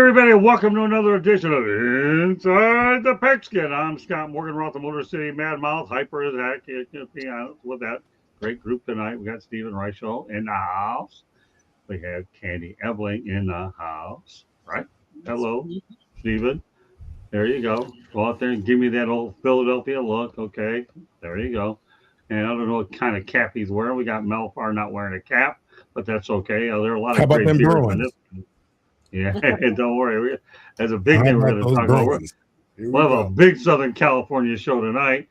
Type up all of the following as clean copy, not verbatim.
everybody. Welcome to another edition of Inside the Pigskin. I'm Scott Morgan, Roth, the Motor City Mad Mouth, hyper as heck. Be honest with that great group tonight. We got Stephen Reichel in the house. We have Candy Ebling in the house. Right? Hello, Stephen. There you go. Go out there and give me that old Philadelphia look. Okay. There you go. And I don't know what kind of cap he's wearing. We got Melfar not wearing a cap, but that's okay. There are a lot How of about great them beers on this. Bruins? Yeah, don't worry. That's a big How thing we're about going to those talk about. Bruins? Here we We'll have a go. big Southern California show tonight.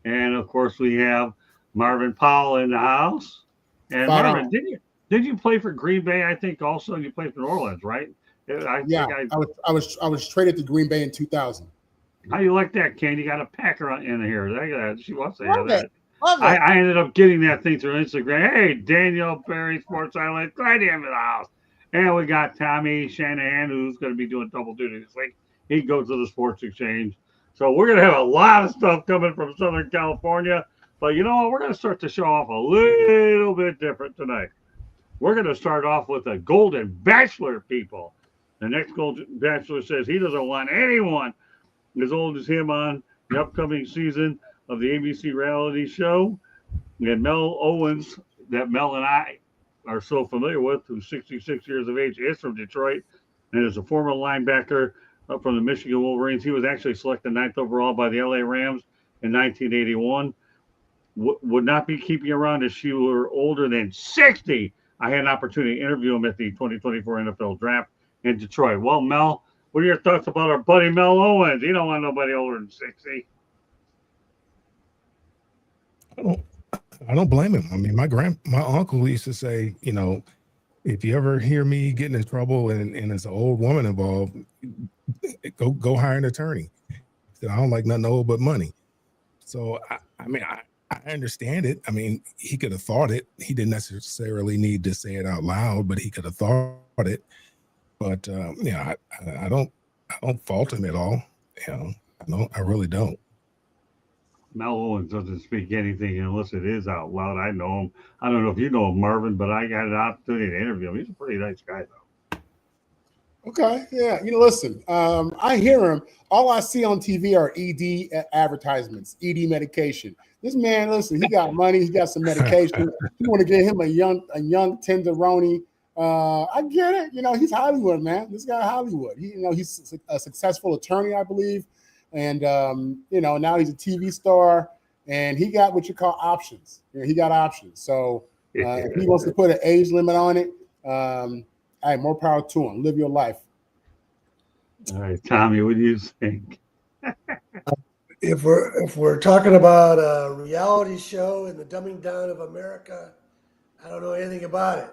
And of course, we have Marvin Powell in the house. And Spot Marvin, on. did you play for Green Bay? I think also you played for New Orleans, right? I Yeah, think I was traded to Green Bay in 2000. How you like that, Ken? You got a Packer in here. She wants to hear Love that. it. Love I, it. I ended up getting that thing through Instagram. Hey, Daniel Perry, Sports Island, glad to have you in the house. And we got Tommy Shanahan, who's going to be doing double duty this week. He goes to the Sports Exchange. So we're going to have a lot of stuff coming from Southern California. But you know what? We're going to start the show off a little bit different tonight. We're going to start off with the Golden Bachelor, people. The next Golden Bachelor says he doesn't want anyone as old as him on the upcoming season of the ABC reality show. And Mel Owens, that Mel and I are so familiar with, who's 66 years of age, is from Detroit and is a former linebacker from the Michigan Wolverines. He was actually selected 9th overall by the LA Rams in 1981. Would not be keeping around if she were older than 60. I had an opportunity to interview him at the 2024 NFL Draft in Detroit. Well, Mel, what are your thoughts about our buddy Mel Owens? You don't want nobody older than 60. I don't blame him. I mean, my uncle used to say, if you ever hear me getting in trouble and there's an old woman involved, go hire an attorney. He said, I don't like nothing old but money. So I understand it. I mean, he could have thought it. He didn't necessarily need to say it out loud, but he could have thought it. But I don't fault him at all. I really don't. Mel Owens doesn't speak anything unless it is out loud. I know him. I don't know if you know him, Marvin, but I got an opportunity to interview him. He's a pretty nice guy, though. Okay, yeah. Listen, I hear him. All I see on TV are ED advertisements, ED medication. This man, listen, he got money. He got some medication. You want to get him a young tenderoni. I get it. He's Hollywood, man. This guy Hollywood. He's a successful attorney, I believe. And, now he's a TV star, and he got what you call options. He got options. So if he wants to put an age limit on it, hey, more power to him. Live your life. All right, Tommy, what do you think? If we're talking about a reality show and the dumbing down of America, I don't know anything about it.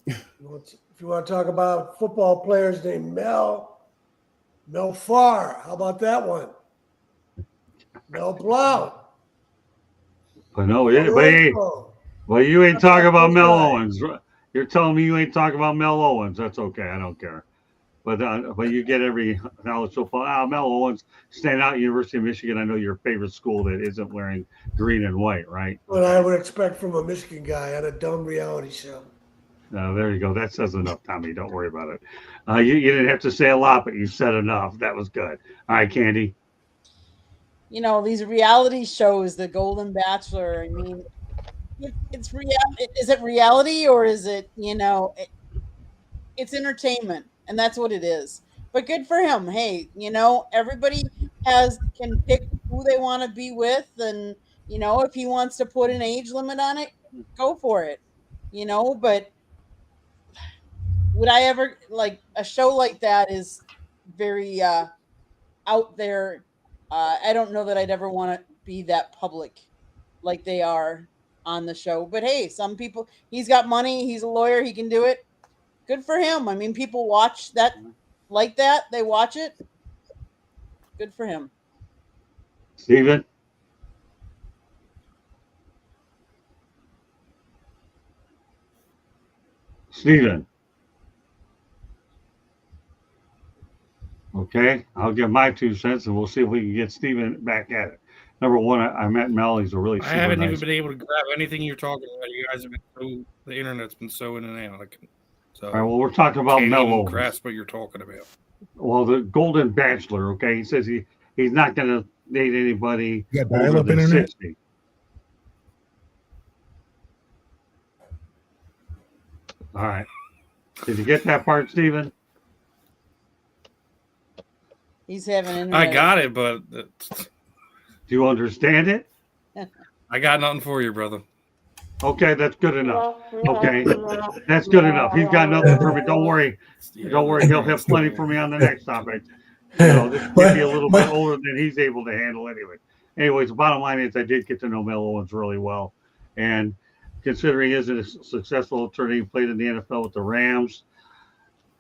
If you want to talk about football players named Mel Farr, how about that one? Mel Blount. But no, you ain't talking about Mel Owens. You're telling me you ain't talking about Mel Owens. That's okay. I don't care. But you get every knowledge so far. Mel Owens, stand out, University of Michigan. I know your favorite school that isn't wearing green and white, right? What I would expect from a Michigan guy on a dumb reality show. There you go. That says enough, Tommy. Don't worry about it. You didn't have to say a lot, but you said enough. That was good. All right, Candy. These reality shows, the Golden Bachelor. I mean, it's real. Is it reality or is it? It's entertainment, and that's what it is. But good for him. Hey, everybody can pick who they want to be with, and if he wants to put an age limit on it, go for it. But would I ever like a show like that is very out there. I don't know that I'd ever want to be that public like they are on the show. But hey, some people, he's got money, he's a lawyer, he can do it. Good for him. I mean, people watch that like that. They watch it. Good for him. Steven? Steven. Okay, I'll give my 2 cents, and we'll see if we can get Steven back at it. Number one, I met Mel. He's a really super I haven't nice. even been able to grab anything you're talking about. You guys have been the internet's been so in and out. All right, well, we're talking about can't Mel even Owens. grasp what you're talking about. Well, the Golden Bachelor. Okay, he says he's not going to date anybody You got older dial-up than internet? 60. All right. Did you get that part, Stephen? He's having I internet. got it, but Do you understand it? I got nothing for you, brother. Okay, that's good enough. Okay, that's good enough. He's got nothing for me. Don't worry. Don't worry. He'll have plenty for me on the next topic. You know, this might be a little bit older than he's able to handle anyway. Anyways, the bottom line is I did get to know Mel Owens really well. And considering he is a successful attorney, played in the NFL with the Rams,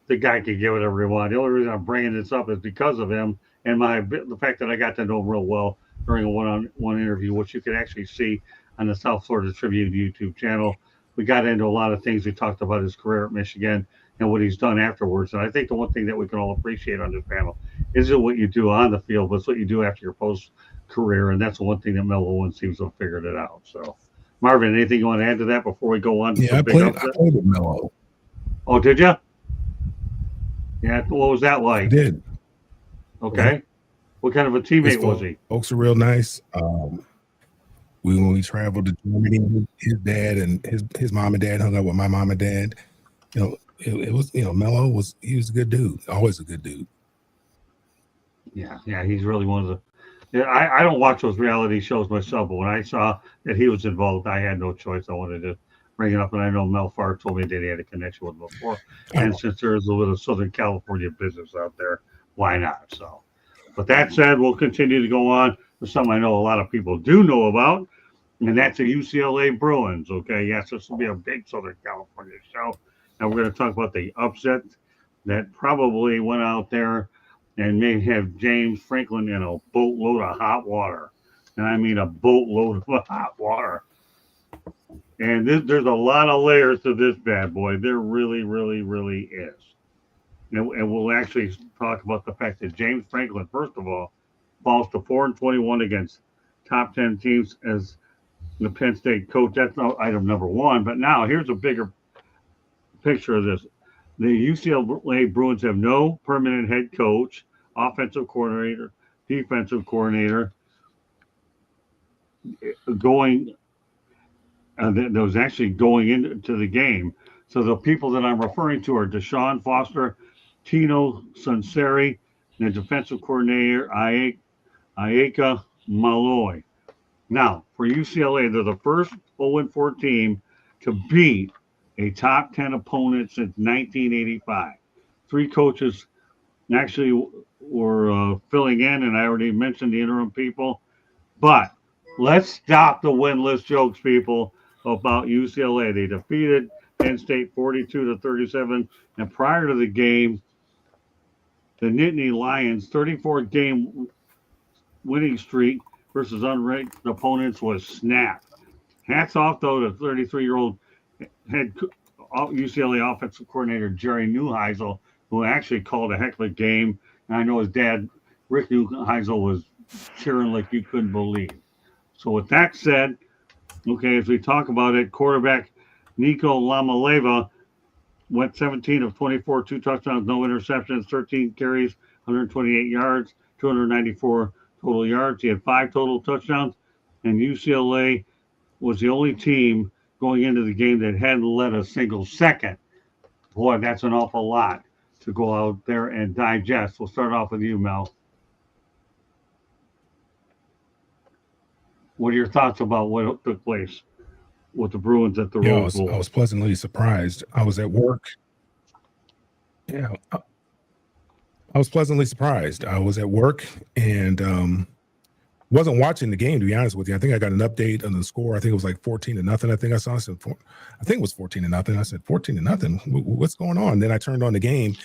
the guy can give it every one. The only reason I'm bringing this up is because of him and the fact that I got to know him real well during a one-on-one interview, which you can actually see on the South Florida Tribune YouTube channel. We got into a lot of things. We talked about his career at Michigan and what he's done afterwards. And I think the one thing that we can all appreciate on this panel isn't what you do on the field, but it's what you do after your post career. And that's the one thing that Mel Owens seems to have figured it out. So, Marvin, anything you want to add to that before we go on to Yeah, some big upset? I played with Melo. Oh, did you? Yeah. What was that I like? did. Okay. What kind of a teammate was he? Folks are real nice. When we traveled to Germany, his dad and his mom and dad hung out with my mom and dad. You know, it was, you know, Melo was a good dude, always a good dude. Yeah, he's really one of the. Yeah, I don't watch those reality shows myself, but when I saw that he was involved, I had no choice. I wanted to bring it up, and I know Mel Farr told me that he had a connection with him before. And since there is a little Southern California business out there, why not? So, but that said, we'll continue to go on with something I know a lot of people do know about, and that's the UCLA Bruins. Okay, yes, this will be a big Southern California show, and we're going to talk about the upset that probably went out there and may have James Franklin in a boatload of hot water, and I mean a boatload of hot water. And there's a lot of layers to this bad boy. There really, really, really is. And we'll actually talk about the fact that James Franklin, first of all, falls to 4-21 against top 10 teams as the Penn State coach. That's not item number one. But now here's a bigger picture of this. The UCLA Bruins have no permanent head coach, offensive coordinator, defensive coordinator going that was actually going into the game. So the people that I'm referring to are Deshaun Foster, Tino Sunseri, and the defensive coordinator Ayaka Malloy. Now, for UCLA, they're the first 0-4 team to beat a top 10 opponent since 1985. Three coaches actually were filling in, and I already mentioned the interim people. But let's stop the winless jokes, people, about UCLA. They defeated Penn State 42-37, and prior to the game, the Nittany Lions' 34-game winning streak versus unranked opponents was snapped. Hats off, though, to 33-year-old head UCLA offensive coordinator Jerry Neuheisel, who actually called a heck of a game. And I know his dad, Rick Neuheisel, was cheering like you couldn't believe. So with that said, okay, as we talk about it, quarterback Nico Lamaleva went 17 of 24, 2 touchdowns, no interceptions, 13 carries, 128 yards, 294 total yards. He had 5 total touchdowns, and UCLA was the only team going into the game that hadn't led a single second. Boy, that's an awful lot to go out there and digest. We'll start off with you, Mel. What are your thoughts about what took place with the Bruins at the Rose Bowl? I was pleasantly surprised. I was at work. Yeah, I was pleasantly surprised. I was at work and wasn't watching the game, to be honest with you. I think I got an update on the score. I think it was like 14-0. I think I saw. I think it was 14-0. I said 14-0. What's going on? Then I turned on the game.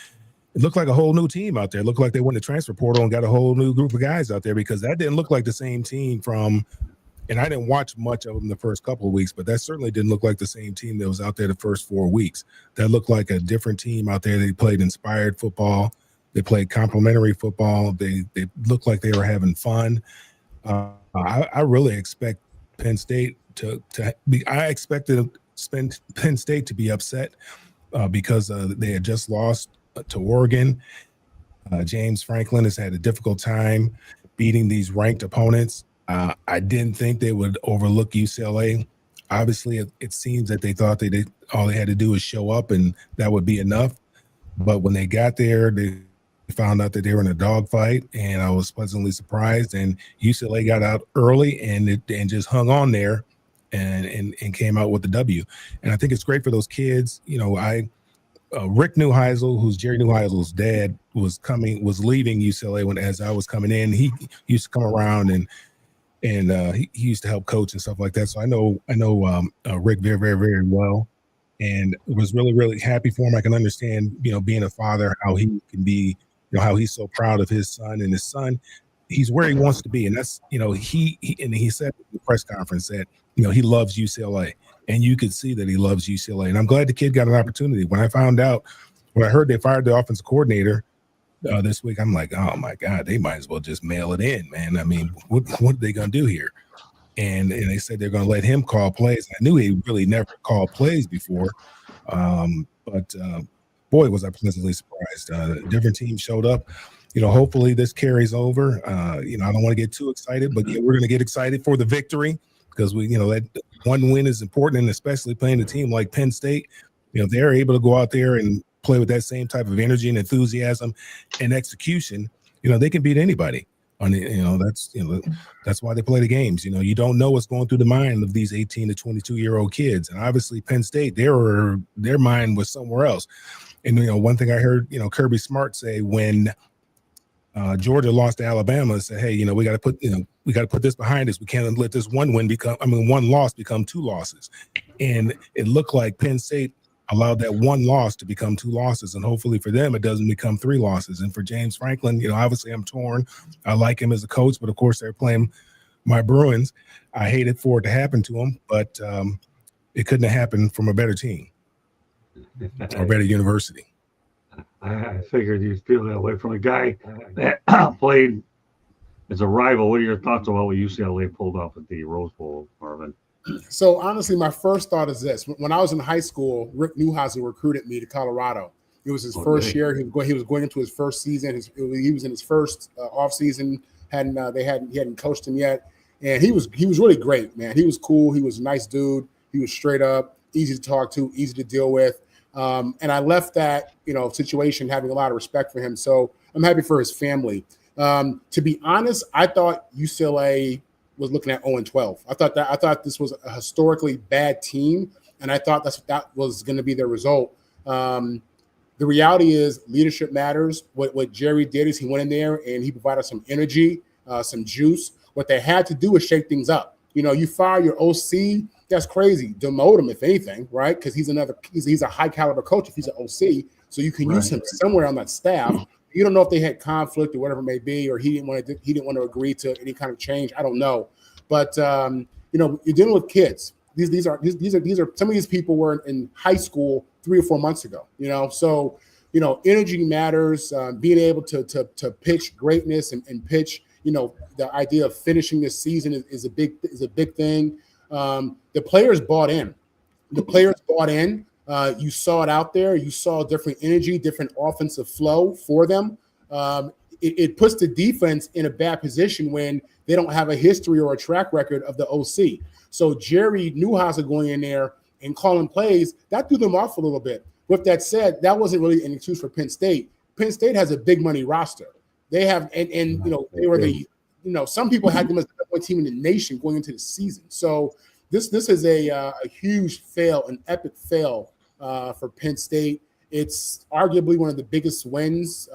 It looked like a whole new team out there. It looked like they went to transfer portal and got a whole new group of guys out there, because that didn't look like the same team from. And I didn't watch much of them the first couple of weeks, but that certainly didn't look like the same team that was out there the first 4 weeks. That looked like a different team out there. They played inspired football. They played complementary football. They looked like they were having fun. I really expect Penn State to be. I expected Penn State to be upset because they had just lost to Oregon. James Franklin has had a difficult time beating these ranked opponents. I didn't think they would overlook UCLA. Obviously, it seems that they thought all they had to do was show up and that would be enough. But when they got there, they found out that they were in a dogfight, and I was pleasantly surprised. And UCLA got out early and just hung on there and came out with the W. And I think it's great for those kids. You know, Rick Neuheisel, who's Jerry Neuheisel's dad, was leaving UCLA as I was coming in. He used to come around and he used to help coach and stuff like that. So I know Rick very, very, very well, and was really, really happy for him. I can understand, you know, being a father, how he can be, you know, how he's so proud of his son, and his son, he's where he wants to be. And that's, you know, he said in the press conference that, you know, he loves UCLA, and you could see that he loves UCLA. And I'm glad the kid got an opportunity. When I heard they fired the offensive coordinator this week, I'm like, oh my God, they might as well just mail it in, man. I mean, what are they going to do here? And they said they're going to let him call plays. I knew he really never called plays before. But boy, was I pleasantly surprised. Different teams showed up. You know, hopefully this carries over. You know, I don't want to get too excited, but yeah, we're going to get excited for the victory, because that one win is important, and especially playing a team like Penn State. You know, they're able to go out there and play with that same type of energy and enthusiasm and execution. You know, they can beat anybody. That's why they play the games. You know, you don't know what's going through the mind of these 18 to 22-year-old kids. And obviously Penn State, their mind was somewhere else. And, you know, one thing I heard, you know, Kirby Smart say when Georgia lost to Alabama, said, hey, you know, we got to put this behind us. We can't let this one loss become two losses. And it looked like Penn State allowed that one loss to become two losses, and hopefully for them it doesn't become three losses. And for James Franklin, you know, obviously I'm torn. I like him as a coach, but of course they're playing my Bruins. I hated for it to happen to him, but it couldn't have happened from a better team or better university. I figured you'd feel that way from a guy that played as a rival. What are your thoughts about what UCLA pulled off at the Rose Bowl, Marvin? So honestly, my first thought is this: when I was in high school, Rick Neuheisel recruited me to Colorado. It was his first year. He was going into his first season. He was in his first off season. He hadn't coached him yet, and he was really great, man. He was cool. He was a nice dude. He was straight up, easy to talk to, easy to deal with. And I left that, you know, situation having a lot of respect for him. So I'm happy for his family. To be honest, I thought UCLA was looking at 0-12. I thought this was a historically bad team, and I thought that was going to be their result. The reality is leadership matters. What Jerry did is he went in there and he provided some energy, some juice. What they had to do is shake things up. You know, you fire your OC, that's crazy. Demote him, if anything, right? Because he's a high caliber coach if he's an OC, so you can use him somewhere on that staff. You don't know if they had conflict or whatever it may be, or he didn't want to agree to any kind of change. I don't know, but you know, you're dealing with kids. These are some of these people were in high school 3 or 4 months ago. You know, so you know, energy matters. Being able to pitch greatness and pitch, you know, the idea of finishing this season is a big thing. The players bought in. You saw it out there. You saw different energy, different offensive flow for them. It puts the defense in a bad position when they don't have a history or a track record of the OC. So Jerry Neuheisel going in there and calling plays, that threw them off a little bit. With that said, that wasn't really an excuse for Penn State. Penn State has a big money roster. They have, and you know, they were some people had them as the number one team in the nation going into the season. So this is a huge fail, an epic fail for Penn State. It's arguably one of the biggest wins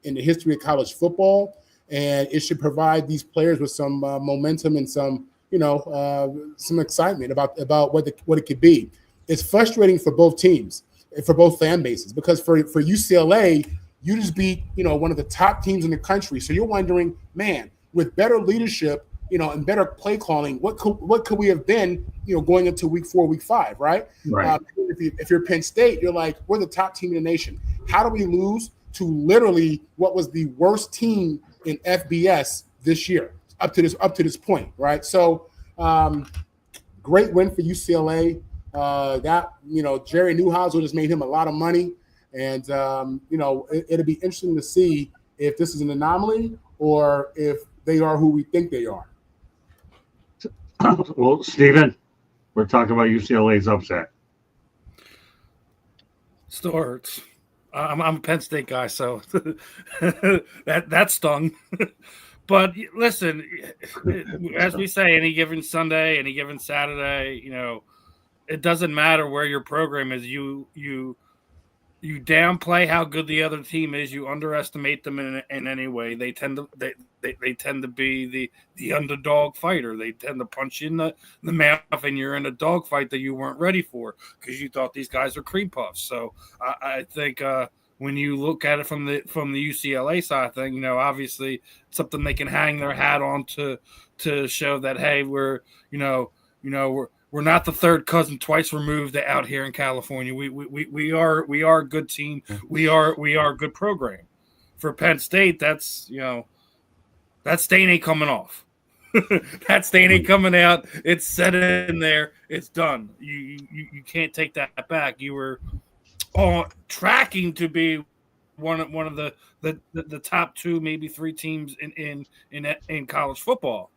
in the history of college football, and it should provide these players with some momentum and some excitement about what it could be. It's frustrating for both teams, for both fan bases, because for UCLA, you just beat one of the top teams in the country. So you're wondering, man, with better leadership, and better play calling, what could we have been, going into week 4, week 5, right? Right. If you're Penn State, you're like, we're the top team in the nation. How do we lose to literally what was the worst team in FBS this year up to this point, right? So great win for UCLA. Jerry Neuheisel just made him a lot of money, And, it'll be interesting to see if this is an anomaly or if they are who we think they are. Well, Stephen, we're talking about UCLA's upset. Still hurts. I'm a Penn State guy, so that stung. But listen, as we say, any given Sunday, any given Saturday, it doesn't matter where your program is. You downplay how good the other team is. You underestimate them in any way. They tend to be the underdog fighter. They tend to punch you in the mouth, and you're in a dog fight that you weren't ready for because you thought these guys were cream puffs. So I think when you look at it from the UCLA side thing, obviously it's something they can hang their hat on to show that, hey, we're not the third cousin twice removed out here in California. We are a good team. We are a good program. For Penn State, that stain ain't coming off. That stain ain't coming out. It's set in there. It's done. You can't take that back. You were tracking to be one of the top two, maybe three teams in college football.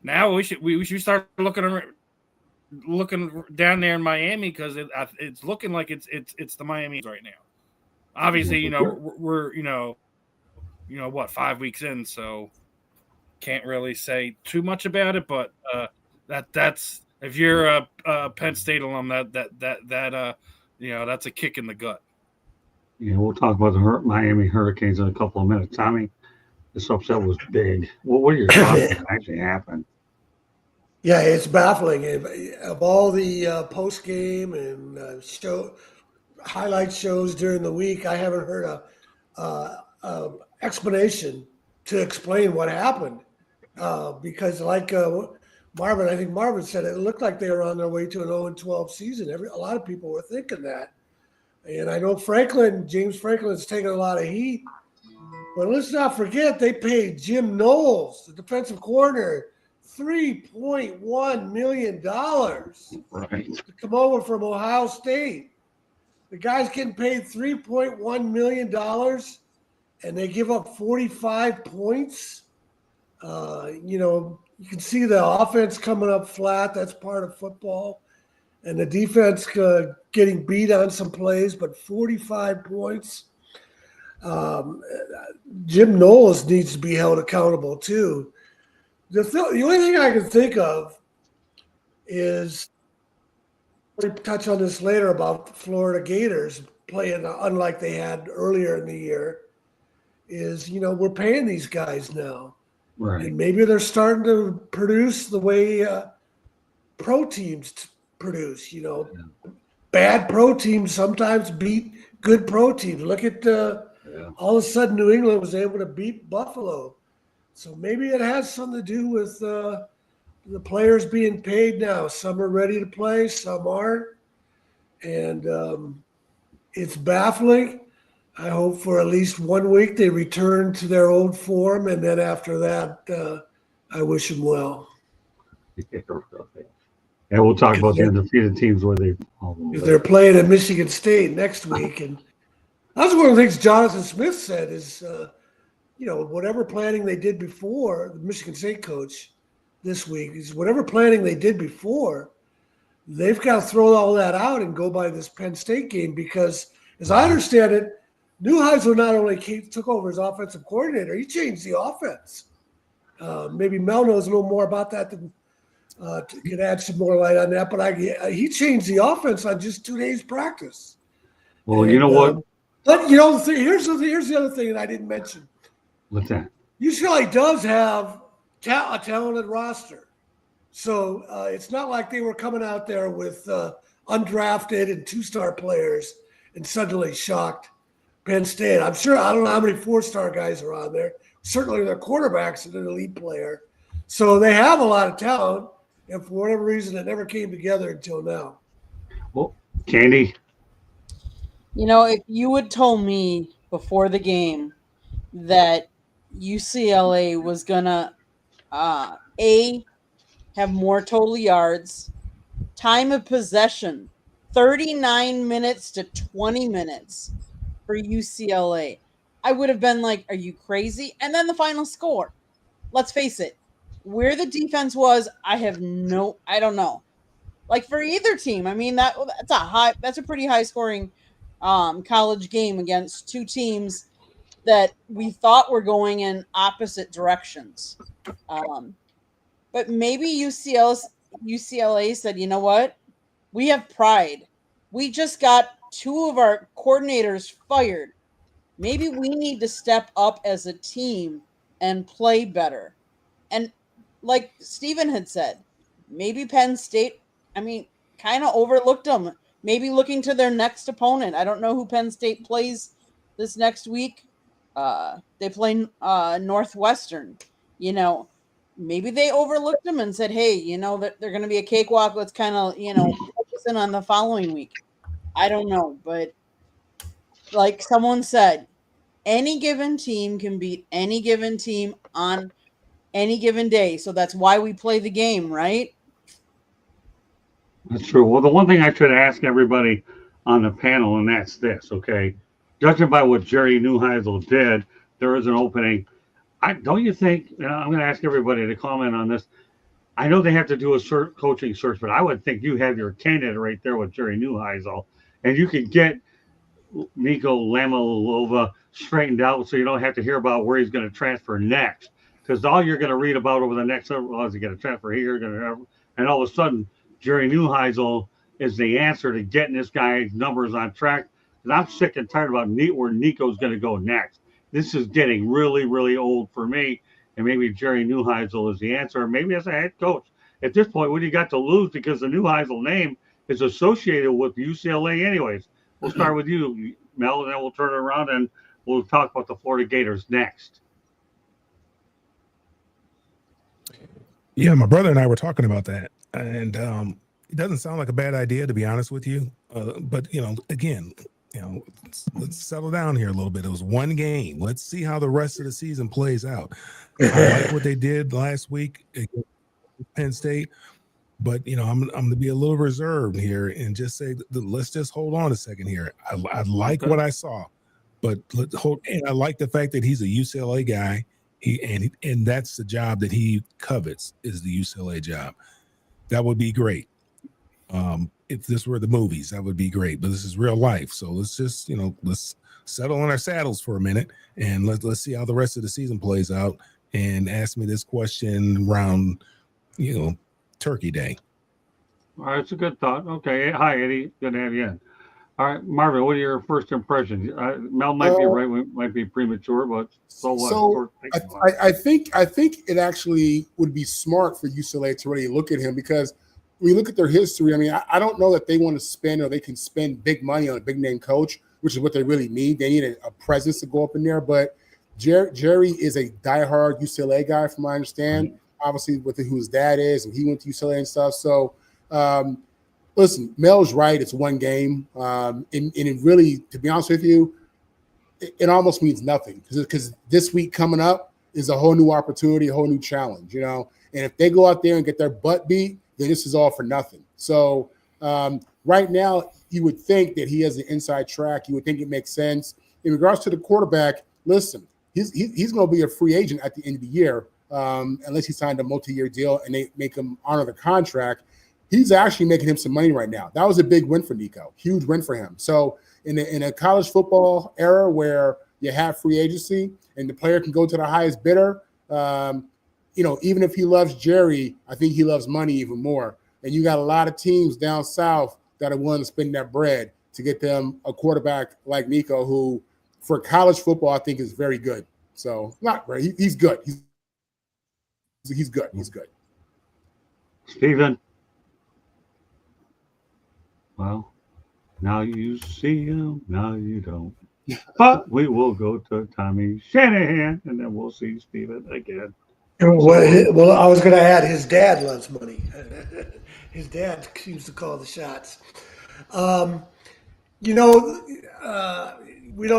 Now we should start looking down there in Miami because it's looking like it's the Miami right now. Obviously, we're 5 weeks in, so can't really say too much about it. But that's if you're a Penn State alum, that's a kick in the gut. Yeah, we'll talk about the Miami Hurricanes in a couple of minutes. Tommy, this upset was big. What are your thoughts on what actually happened? Yeah, it's baffling. Of all the post game and highlight shows during the week, I haven't heard a explanation to explain what happened. Because like Marvin, I think Marvin said it looked like they were on their way to an 0-12 season. A lot of people were thinking that. And I know James Franklin's taking a lot of heat. But let's not forget they paid Jim Knowles, the defensive coordinator, $3.1 million to come over from Ohio State. The guy's getting paid $3.1 million, and they give up 45 points. You can see the offense coming up flat. That's part of football. And the defense getting beat on some plays, but 45 points. Jim Knowles needs to be held accountable too. The only thing I can think of is, we'll touch on this later about the Florida Gators playing unlike they had earlier in the year, is, we're paying these guys now. Right. And maybe they're starting to produce the way pro teams produce. Bad pro teams sometimes beat good pro teams. Look at all of a sudden New England was able to beat Buffalo. So maybe it has something to do with the players being paid now. Some are ready to play, some aren't. And it's baffling. I hope for at least 1 week they return to their old form. And then after that, I wish them well. And we'll talk about the undefeated teams where they're playing at Michigan State next week. And that's one of the things Jonathan Smith said is, whatever planning they did before, the Michigan State coach this week, is whatever planning they did before, they've got to throw all that out and go by this Penn State game because, as I understand it, Neuheisel not only took over as offensive coordinator, he changed the offense. Maybe Mel knows a little more about that than could add some more light on that, but he changed the offense on just 2 days practice. Well, and, you know what? But here's the other thing that I didn't mention. What's that? UCLA does have a talented roster. So it's not like they were coming out there with undrafted and 2-star players and suddenly shocked Penn State. I don't know how many 4-star guys are on there. Certainly their quarterback's an elite player. So they have a lot of talent, and for whatever reason, it never came together until now. Well, Candy? If you had told me before the game that UCLA was gonna have more total yards, time of possession 39 minutes to 20 minutes for UCLA. I would have been like, are you crazy? And then the final score. Let's face it, where the defense was, I don't know. Like for either team, I mean that's a pretty high scoring college game against two teams that we thought were going in opposite directions. But maybe UCLA said, you know what? We have pride. We just got two of our coordinators fired. Maybe we need to step up as a team and play better. And like Steven had said, maybe Penn State, kind of overlooked them. Maybe looking to their next opponent. I don't know who Penn State plays this next week. They play Northwestern. Maybe they overlooked them and said, hey, they're going to be a cakewalk. Let's kind of, focus in on the following week. I don't know. But like someone said, any given team can beat any given team on any given day. So that's why we play the game, right? That's true. Well, the one thing I should ask everybody on the panel, and that's this, okay? Judging by what Jerry Neuheisel did, there is an opening. Don't you think, I'm going to ask everybody to comment on this. I know they have to do a coaching search, but I would think you have your candidate right there with Jerry Neuheisel, and you could get Nico Lamalova straightened out so you don't have to hear about where he's going to transfer next. Because all you're going to read about over the next several is he going to transfer here, and all of a sudden, Jerry Neuheisel is the answer to getting this guy's numbers on track. And I'm sick and tired about where Nico's going to go next. This is getting really, really old for me. And maybe Jerry Neuheisel is the answer. Maybe as a head coach. At this point, what do you got to lose? Because the Neuheisel name is associated with UCLA anyways. We'll start with you, Mel, and then we'll turn it around and we'll talk about the Florida Gators next. Yeah, my brother and I were talking about that. And it doesn't sound like a bad idea, to be honest with you. But, again, let's settle down here a little bit. It was one game. Let's see how the rest of the season plays out. I like what they did last week against Penn State, but I'm going to be a little reserved here and just say let's just hold on a second here. I like what I saw, but and I like the fact that he's a UCLA guy. And that's the job that he covets, is the UCLA job. That would be great. If this were the movies, that would be great. But this is real life. So let's just, let's settle in our saddles for a minute and let's see how the rest of the season plays out. And ask me this question around, Turkey Day. All right, it's a good thought. Okay. Hi, Eddie. Good to have you in. All right, Marvin, what are your first impressions? Mel might be right. We might be premature, but so what? So I think it actually would be smart for UCLA to really look at him, because when you look at their history, I don't know that they want to spend or they can spend big money on a big name coach, which is what they really need. They need a presence to go up in there. But Jerry is a diehard UCLA guy, from what I understand. Obviously, with who his dad is, and he went to UCLA and stuff. So. Listen, Mel's right. It's one game. And it really, to be honest with you, it almost means nothing, because this week coming up is a whole new opportunity, a whole new challenge, And if they go out there and get their butt beat, then this is all for nothing. So right now, you would think that he has an inside track. You would think it makes sense. In regards to the quarterback, listen, he's going to be a free agent at the end of the year, unless he signed a multi-year deal and they make him honor the contract. He's actually making him some money right now. That was a big win for Nico, huge win for him. So in a college football era where you have free agency and the player can go to the highest bidder, even if he loves Jerry, I think he loves money even more. And you got a lot of teams down south that are willing to spend that bread to get them a quarterback like Nico, who for college football I think is very good. So not great. He's good. He's good. He's good. Steven. Well, now you see him, now you don't. But we will go to Tommy Shanahan, and then we'll see Steven again. Well, I was going to add his dad loves money. His dad seems to call the shots. We don't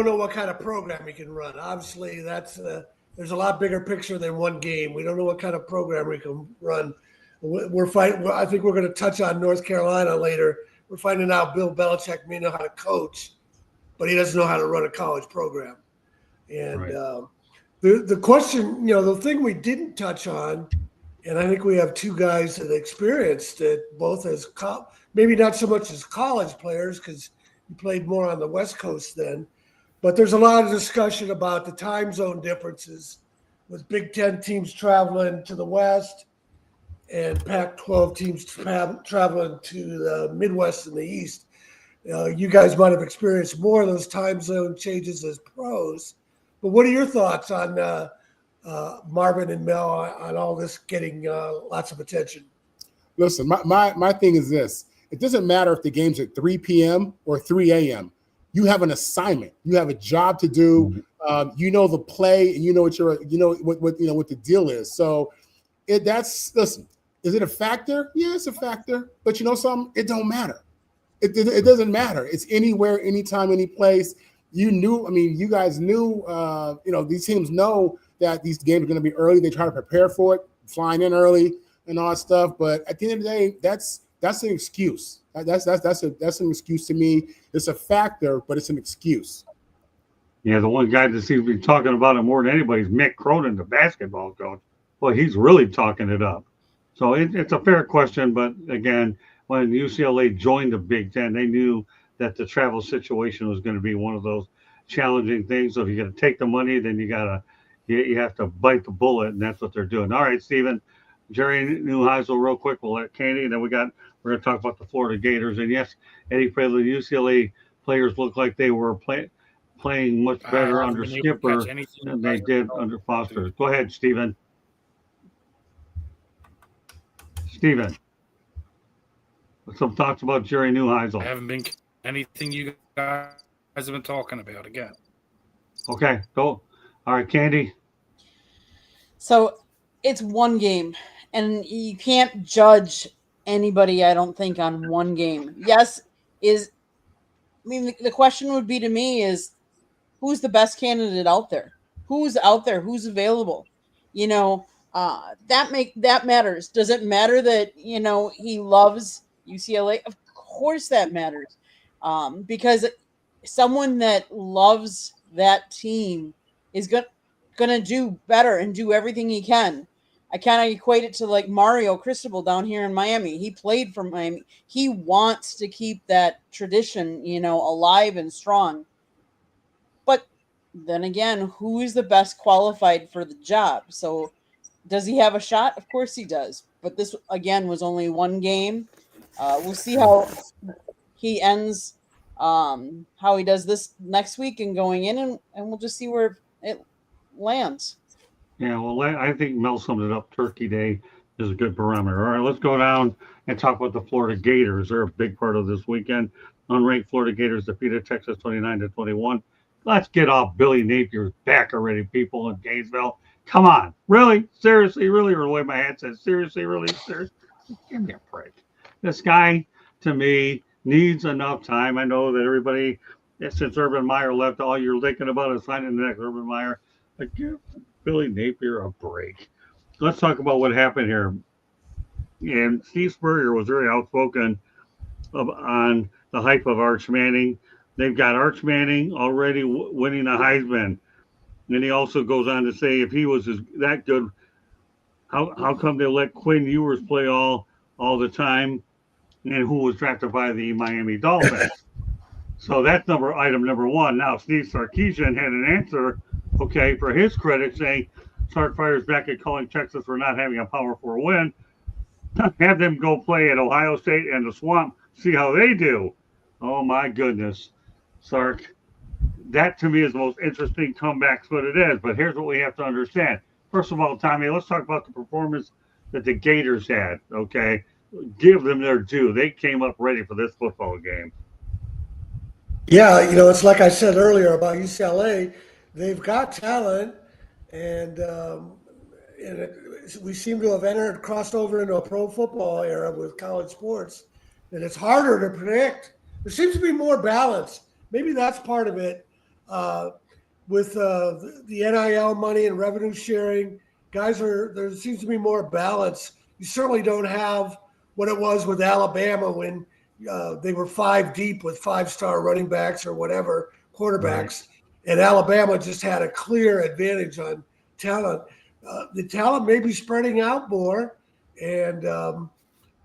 know what kind of program he can run. Obviously, there's a lot bigger picture than one game. We don't know what kind of program we can run. We're fighting. I think we're going to touch on North Carolina later. we're finding out Bill Belichick may know how to coach, but he doesn't know how to run a college program. And the question, the thing we didn't touch on, and I think we have two guys that experienced it, both as maybe not so much as college players because you played more on the West Coast then, but there's a lot of discussion about the time zone differences with Big Ten teams traveling to the West and Pac-12 teams traveling to the Midwest and the East. You guys might have experienced more of those time zone changes as pros, but what are your thoughts on Marvin and Mel on all this getting lots of attention? Listen, my thing is this. It doesn't matter if the game's at 3 p.m. or 3 a.m. You have an assignment. You have a job to do. You know the play, and you know what what the deal is. So listen. Is it a factor? Yeah, it's a factor. But you know something? It don't matter. It doesn't matter. It's anywhere, anytime, any place. You guys knew. These teams know that these games are going to be early. They try to prepare for it, flying in early and all that stuff. But at the end of the day, that's an excuse. That's an excuse to me. It's a factor, but it's an excuse. Yeah, the one guy that seems to be talking about it more than anybody is Mick Cronin, the basketball coach. Well, he's really talking it up. So it's a fair question, but again, when UCLA joined the Big Ten, they knew that the travel situation was going to be one of those challenging things. So if you're going to take the money, then you have to bite the bullet, and that's what they're doing. All right, Stephen, Jerry Neuheisel, real quick. We'll let Candy, and then we're going to talk about the Florida Gators. And yes, Eddie Pradley, UCLA players look like they were playing much better under Skipper than they did under Foster. Go ahead, Stephen. Stephen, some thoughts about Jerry Neuheisel. I haven't been anything you guys have been talking about again. Okay, go. All right, Candy. So it's one game, and you can't judge anybody, I don't think, on one game. Yes, the question would be to me is, who's the best candidate out there? Who's out there? Who's available? That matters. Does it matter that he loves UCLA? Of course that matters, because someone that loves that team is gonna do better and do everything he can. I kind of equate it to like Mario Cristobal down here in Miami. He played for Miami. He wants to keep that tradition, alive and strong. But then again, who is the best qualified for the job? So does he have a shot? Of course he does. But this, again, was only one game. We'll see how he ends, how he does this next week and going in, and we'll just see where it lands. Yeah, well, I think Mel summed it up. Turkey Day is a good barometer. All right, let's go down and talk about the Florida Gators. They're a big part of this weekend. Unranked Florida Gators defeated Texas 29-21. Let's get off Billy Napier's back already, people in Gainesville. Come on. Really? Seriously? Really? Or the way my hat says, seriously? Really? Seriously? Give me a break. This guy, to me, needs enough time. I know that everybody, since Urban Meyer left, all you're thinking about is signing the next Urban Meyer. Like, give Billy Napier a break. Let's talk about what happened here. And Steve Spurrier was very outspoken on the hype of Arch Manning. They've got Arch Manning already winning a Heisman. And he also goes on to say, if he was that good, how come they let Quinn Ewers play all the time, and who was drafted by the Miami Dolphins? So that's item number one. Now, Steve Sarkisian had an answer, for his credit, saying Sark fires back at calling Texas for not having a Power 4 win. Have them go play at Ohio State and the Swamp, see how they do. Oh, my goodness. Sark, that to me is the most interesting comeback, what it is. But here's what we have to understand. First of all, Tommy, let's talk about the performance that the Gators had, okay? Give them their due. They came up ready for this football game. Yeah, it's like I said earlier about UCLA. They've got talent, and we seem to have crossed over into a pro football era with college sports, and it's harder to predict. There seems to be more balance. Maybe that's part of it. With the NIL money and revenue sharing, there seems to be more balance. You certainly don't have what it was with Alabama when they were 5 deep with 5-star running backs or whatever quarterbacks, and Alabama just had a clear advantage on talent. The talent may be spreading out more, and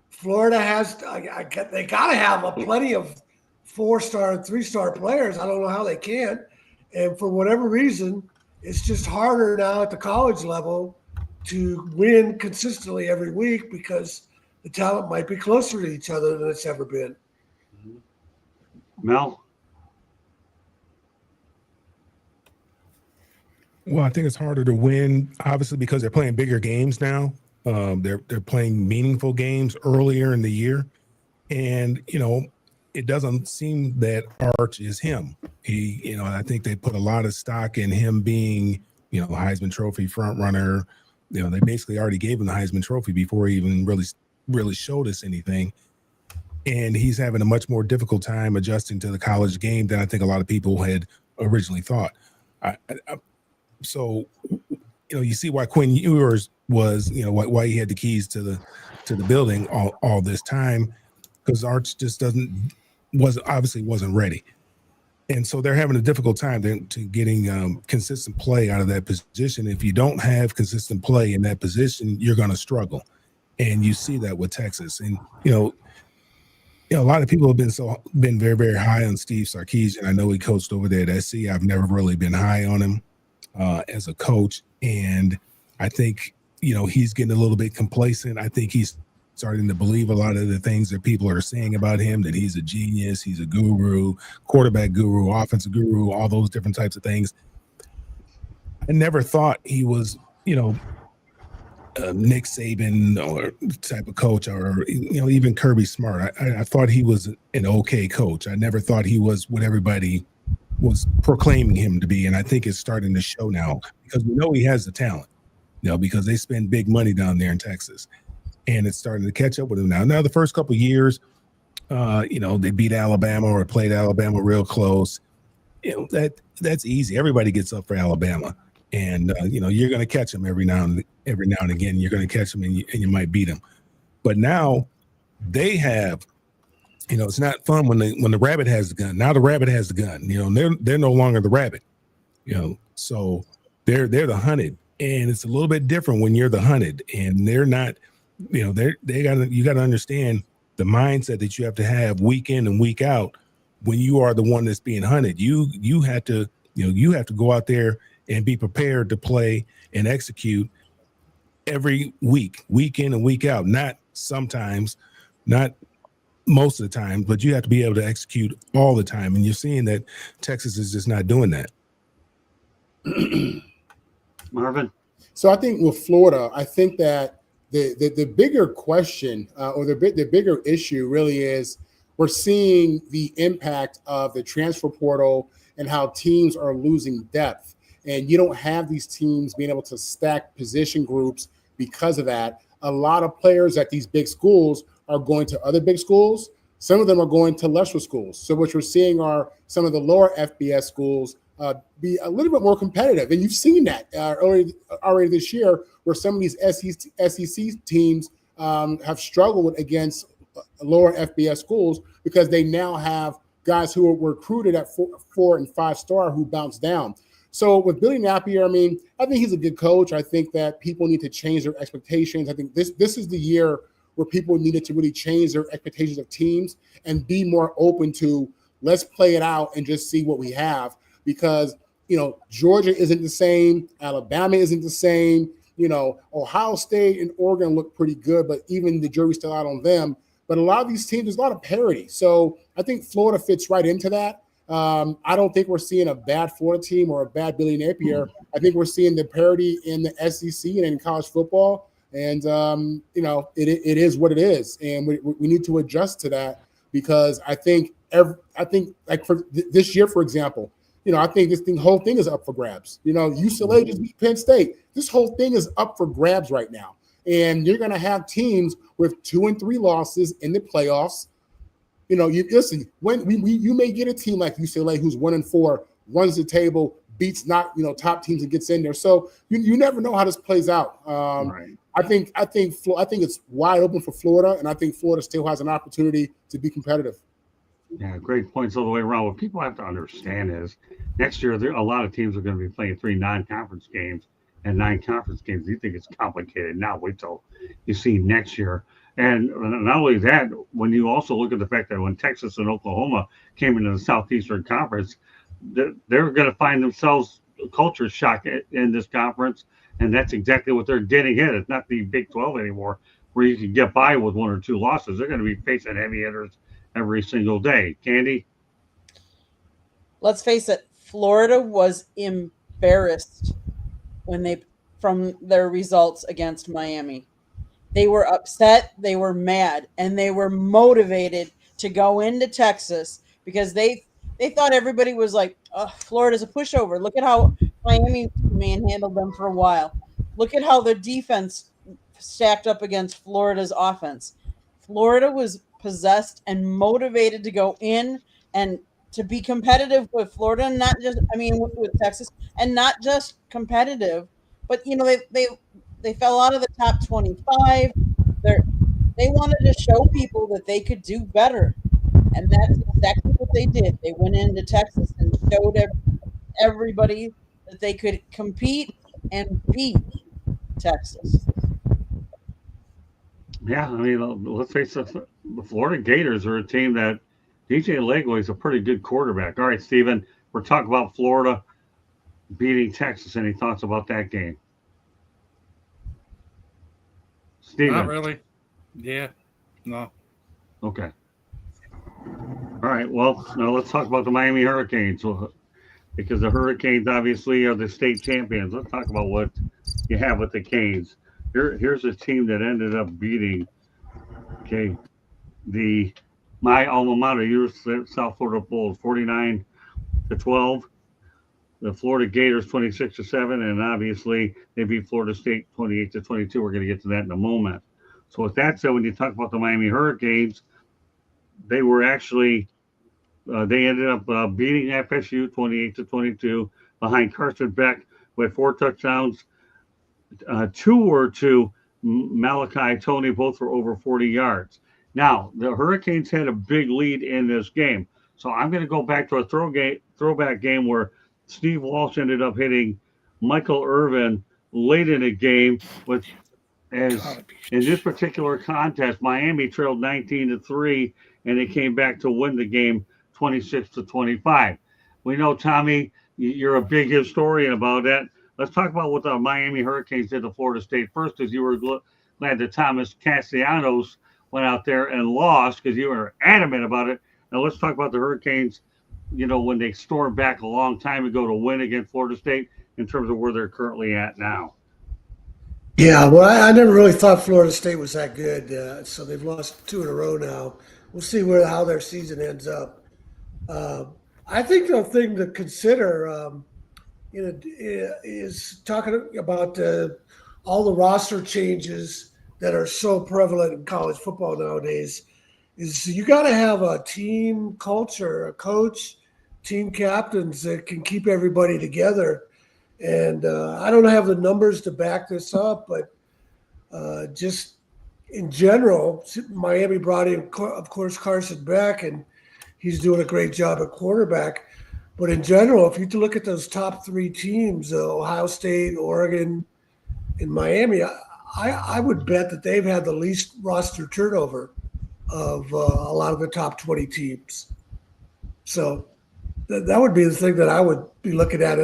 Florida has. They got to have plenty of 4-star and 3-star players. I don't know how they can, and for whatever reason, it's just harder now at the college level to win consistently every week because the talent might be closer to each other than it's ever been. Mel? Well, I think it's harder to win, obviously, because they're playing bigger games now. They're playing meaningful games earlier in the year, and it doesn't seem that Arch is him. I think they put a lot of stock in him being, Heisman Trophy front runner. They basically already gave him the Heisman Trophy before he even really showed us anything. And he's having a much more difficult time adjusting to the college game than I think a lot of people had originally thought. So, you see why Quinn Ewers was, why he had the keys to the building all this time, because Arch just wasn't ready. And so they're having a difficult time to getting consistent play out of that position. If you don't have consistent play in that position, you're going to struggle. And you see that with Texas. And, a lot of people have been very, very high on Steve Sarkisian. I know he coached over there at SC. I've never really been high on him as a coach. And I think, he's getting a little bit complacent. I think he's starting to believe a lot of the things that people are saying about him, that he's a genius, he's a guru, quarterback guru, offensive guru, all those different types of things. I never thought he was, Nick Saban or type of coach, or even Kirby Smart. I thought he was an okay coach. I never thought he was what everybody was proclaiming him to be, and I think it's starting to show now because we know he has the talent. Because they spend big money down there in Texas, and it's starting to catch up with him now. Now the first couple of years, they beat Alabama or played Alabama real close. That's easy. Everybody gets up for Alabama. And you're going to catch them every now and again. You're going to catch them, and you might beat them. But now they have, it's not fun when the rabbit has the gun. Now the rabbit has the gun. They're no longer the rabbit. So they're the hunted, and it's a little bit different when you're the hunted, and they're not. You got to understand the mindset that you have to have week in and week out when you are the one that's being hunted. You have to go out there and be prepared to play and execute every week in and week out. Not sometimes, not most of the time, but you have to be able to execute all the time. And you're seeing that Texas is just not doing that. Marvin? So I think with Florida, I think that the bigger question or the bigger issue really is we're seeing the impact of the transfer portal and how teams are losing depth. And you don't have these teams being able to stack position groups because of that. A lot of players at these big schools are going to other big schools. Some of them are going to lesser schools. So what you're seeing are some of the lower FBS schools be a little bit more competitive. And you've seen that already this year where some of these SEC teams have struggled against lower FBS schools because they now have guys who were recruited at 4 and 5 star who bounce down. So with Billy Napier, I think he's a good coach. I think that people need to change their expectations. I think this is the year where people needed to really change their expectations of teams and be more open to let's play it out and just see what we have. Because, Georgia isn't the same. Alabama isn't the same. Ohio State and Oregon look pretty good, but even the jury's still out on them. But a lot of these teams, there's a lot of parity. So I think Florida fits right into that. I don't think we're seeing a bad Florida team or a bad Billy Napier. I think we're seeing the parity in the SEC and in college football. And, it is what it is. And we need to adjust to that because I think like for this year, for example, I think this whole thing is up for grabs. UCLA just beat Penn State. This whole thing is up for grabs right now. And you're going to have teams with 2 and 3 losses in the playoffs. You listen, when you may get a team like UCLA who's 1 and 4, runs the table, beats top teams and gets in there. So you never know how this plays out. Right. I think it's wide open for Florida, and I think Florida still has an opportunity to be competitive. Yeah, great points all the way around. What people have to understand is next year a lot of teams are going to be playing 3 non-conference games and 9 conference games. You think it's complicated? Now wait till you see next year. And not only that, when you also look at the fact that when Texas and Oklahoma came into the Southeastern Conference, they're going to find themselves a culture shock in this conference, and that's exactly what they're getting hit. It's not the Big 12 anymore, where you can get by with 1 or 2 losses. They're going to be facing heavy hitters every single day. Candy? Let's face it, Florida was embarrassed from their results against Miami. They were upset, they were mad, and they were motivated to go into Texas because they thought everybody was like, oh, Florida's a pushover. Look at how Miami manhandled them for a while. Look at how the defense stacked up against Florida's offense. Florida was possessed and motivated to go in and to be competitive with Florida, and not just, with Texas, and not just competitive, but they fell out of the top 25. They wanted to show people that they could do better, and that's exactly what they did. They went into Texas and showed everybody that they could compete and beat Texas. Yeah, let's face it, the Florida Gators are a team that DJ Legway is a pretty good quarterback. All right, Steven, we're talking about Florida beating Texas. Any thoughts about that game? Steven? Not really. Yeah. No. Okay. All right, well, now let's talk about the Miami Hurricanes, because the Hurricanes obviously are the state champions. Let's talk about what you have with the Canes. Here's a team that ended up beating, my alma mater, South Florida Bulls, 49-12. The Florida Gators 26-7, and obviously they beat Florida State 28-22. We're going to get to that in a moment. So with that said, when you talk about the Miami Hurricanes, they were actually they ended up beating FSU 28-22 behind Carson Beck with 4 touchdowns. 2 were to Malachi Tony, both for over 40 yards. Now, the Hurricanes had a big lead in this game. So I'm going to go back to a throwback game where Steve Walsh ended up hitting Michael Irvin late in the game in this particular contest. Miami trailed 19-3, and they came back to win the game 26-25. We know, Tommy, you're a big historian about that. Let's talk about what the Miami Hurricanes did to Florida State first, because you were glad that Thomas Castellanos went out there and lost because you were adamant about it. Now let's talk about the Hurricanes, when they stormed back a long time ago to win against Florida State in terms of where they're currently at now. Yeah, well, I never really thought Florida State was that good, so they've lost 2 in a row now. We'll see how their season ends up. I think the thing to consider, is talking about all the roster changes that are so prevalent in college football nowadays. Is you got to have a team culture, a coach, team captains that can keep everybody together. And I don't have the numbers to back this up, but just in general, Miami brought in, of course, Carson Beck, and he's doing a great job at quarterback. But in general, if you look at those top 3 teams, Ohio State, Oregon, and Miami, I would bet that they've had the least roster turnover of a lot of the top 20 teams. So that would be the thing that I would be looking at.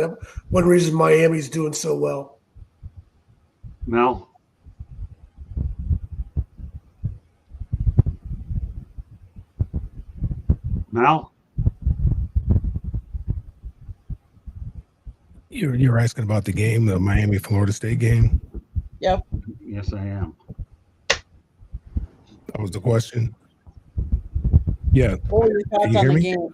One reason Miami's doing so well. Mel? Mel? You're asking about the game, the Miami Florida State game? Yep. Yes, I am. That was the question. Yeah. What were your thoughts on the game?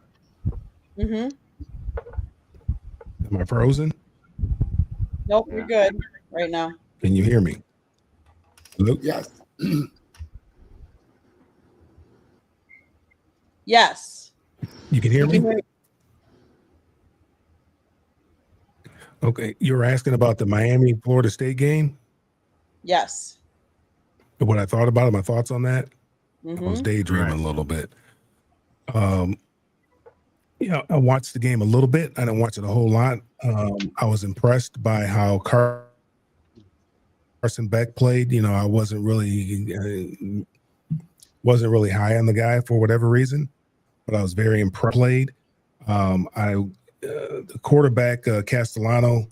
Am I frozen? Nope, you're good right now. Can you hear me? Hello? Yes. Yes. You can hear me? Okay, you were asking about the Miami Florida State game. Yes. What I thought about it, my thoughts on that. I was Mm-hmm. daydreaming Right. a little bit. I watched the game a little bit. I didn't watch it a whole lot. I was impressed by how Carson Beck played. I wasn't really high on the guy for whatever reason, but I was very impressed. Played. The quarterback Castellano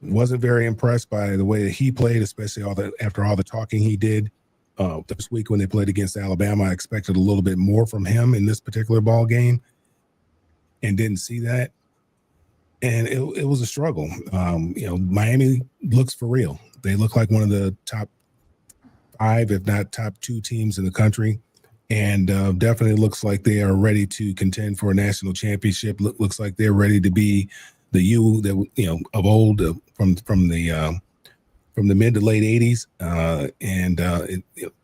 wasn't very impressed by the way that he played, especially after all the talking he did this week when they played against Alabama. I expected a little bit more from him in this particular ball game, and didn't see that. And it was a struggle. Miami looks for real. They look like one of the top 5, if not top 2 teams in the country. And definitely looks like they are ready to contend for a national championship. Looks like they're ready to be the U that of old from the mid to late 80s.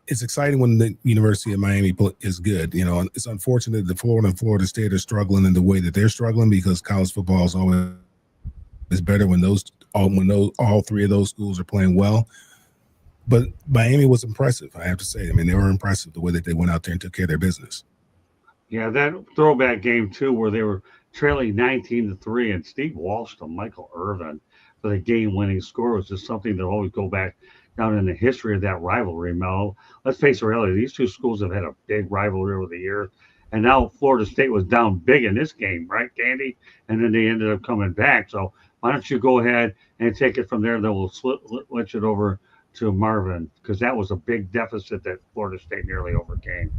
It's exciting when the University of Miami is good. It's unfortunate that Florida and Florida State are struggling in the way that they're struggling, because college football is always better when all 3 of those schools are playing well. But Miami was impressive, I have to say. I mean, they were impressive the way that they went out there and took care of their business. Yeah, that throwback game too, where they were trailing 19-3, and Steve Walsh to Michael Irvin for the game-winning score was just something that always go back down in the history of that rivalry. Mel, let's face the reality; these 2 schools have had a big rivalry over the years, and now Florida State was down big in this game, right, Candy? And then they ended up coming back. So why don't you go ahead and take it from there? Then we'll switch it over to Marvin, because that was a big deficit that Florida State nearly overcame.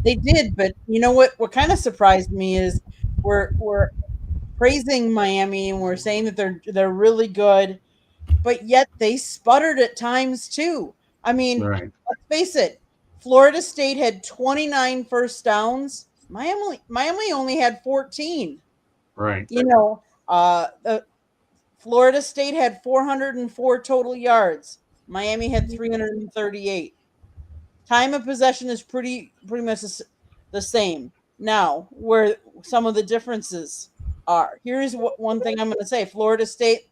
They did, but you know what? What kind of surprised me is we're praising Miami and we're saying that they're really good, but yet they sputtered at times too. I mean, Right, let's face it. Florida State had 29 first downs. Miami only had 14. right. Florida State had 404 total yards. Miami had 338. Time of possession is pretty much the same. Now, where some of the differences are. Here's one thing I'm going to say. Florida State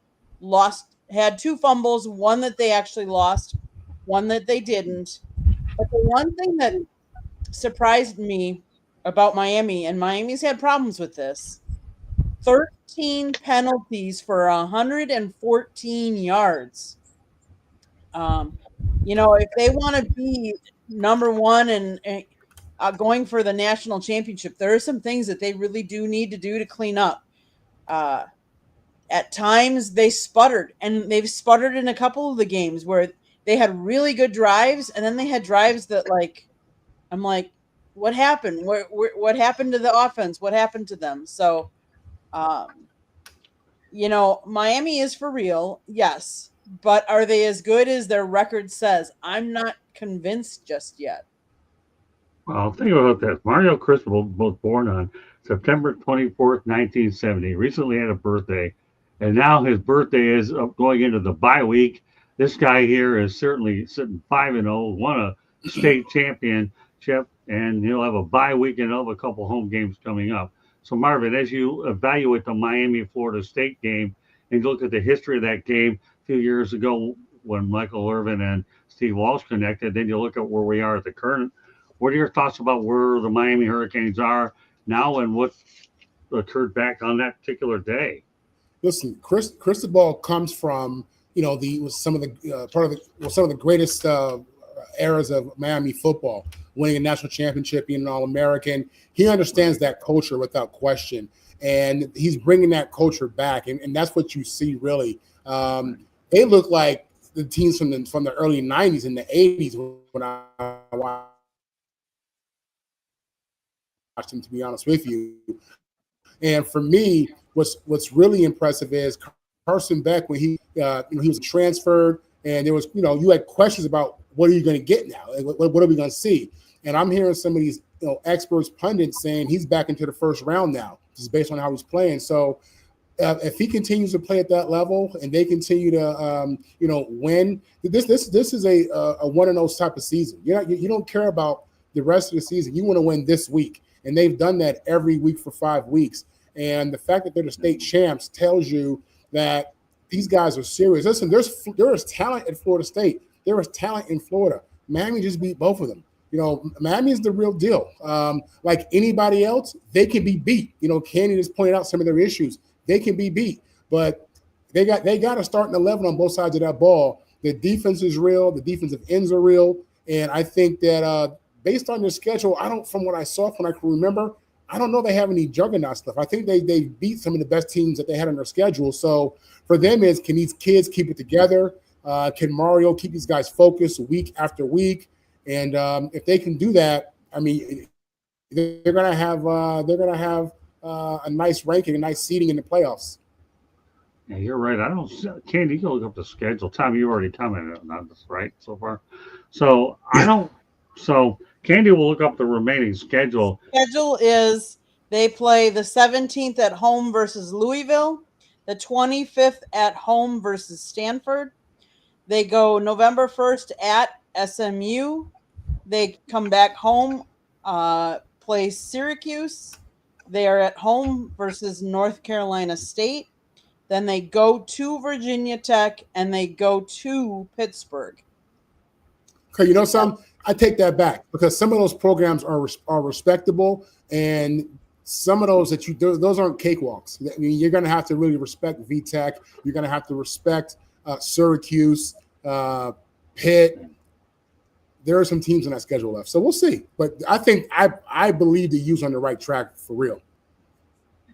had 2 fumbles, one that they actually lost, one that they didn't. But the one thing that surprised me about Miami, and Miami's had problems with this, 13 penalties for 114 yards. If they want to be number 1 and going for the national championship, there are some things that they really do need to do to clean up. At times they sputtered, and they've sputtered in a couple of the games where they had really good drives, and then they had drives that I'm like, what happened? What happened to the offense? What happened to them? So, Miami is for real, yes, but are they as good as their record says? I'm not convinced just yet. Well, think about this. Mario Cristobal was born on September 24th, 1970. Recently had a birthday, and now his birthday is going into the bye week. This guy here is certainly sitting 5-0, won a state championship, and he'll have a bye week and he'll have a couple home games coming up. So, Marvin, as you evaluate the Miami Florida State game and look at the history of that game a few years ago when Michael Irvin and Steve Walsh connected, then you look at where we are at the current. What are your thoughts about where the Miami Hurricanes are now and what occurred back on that particular day? Listen, Cristobal comes from some of the greatest eras of Miami football, winning a national championship, being an All-American. He understands that culture without question, and he's bringing that culture back, and that's what you see really. They look like the teams from the early '90s and the '80s when I watched them, to be honest with you. And for me, what's really impressive is Carson Beck, when he was transferred, and there was you had questions about what are you going to get now, like, what are we going to see? And I'm hearing some of these experts, pundits saying he's back into the first round now, just based on how he's playing. So if he continues to play at that level and they continue to win, this is a 1-0 type of season. You don't care about the rest of the season. You want to win this week. And they've done that every week for 5 weeks. And the fact that they're the state champs tells you that these guys are serious. Listen, there is talent at Florida State. There is talent in Florida. Miami just beat both of them. Miami is the real deal. Like anybody else, they can be beat. Candy just pointed out some of their issues. They can be beat, but they got to start an 11 on both sides of that ball. The defense is real. The defensive ends are real, and I think that based on their schedule, from what I saw, from what I can remember, I don't know they have any juggernaut stuff. I think they beat some of the best teams that they had on their schedule. So for them can these kids keep it together? Can Mario keep these guys focused week after week? And if they can do that, I mean, they're gonna have a nice ranking, a nice seeding in the playoffs. Yeah, you're right. Candy, you can look up the schedule. Tom, you already commented on this, right, so far? So Candy will look up the remaining schedule. Schedule is they play the 17th at home versus Louisville, the 25th at home versus Stanford. They go November 1st at SMU. They come back home, play Syracuse. They are at home versus North Carolina State. Then they go to Virginia Tech, and they go to Pittsburgh. Okay, something? I take that back because some of those programs are respectable, and some of those those aren't cakewalks. I mean, you're going to have to really respect VTech. You're going to have to respect Syracuse, Pitt. There are some teams on that schedule left, so we'll see. But I think I believe the U's on the right track for real.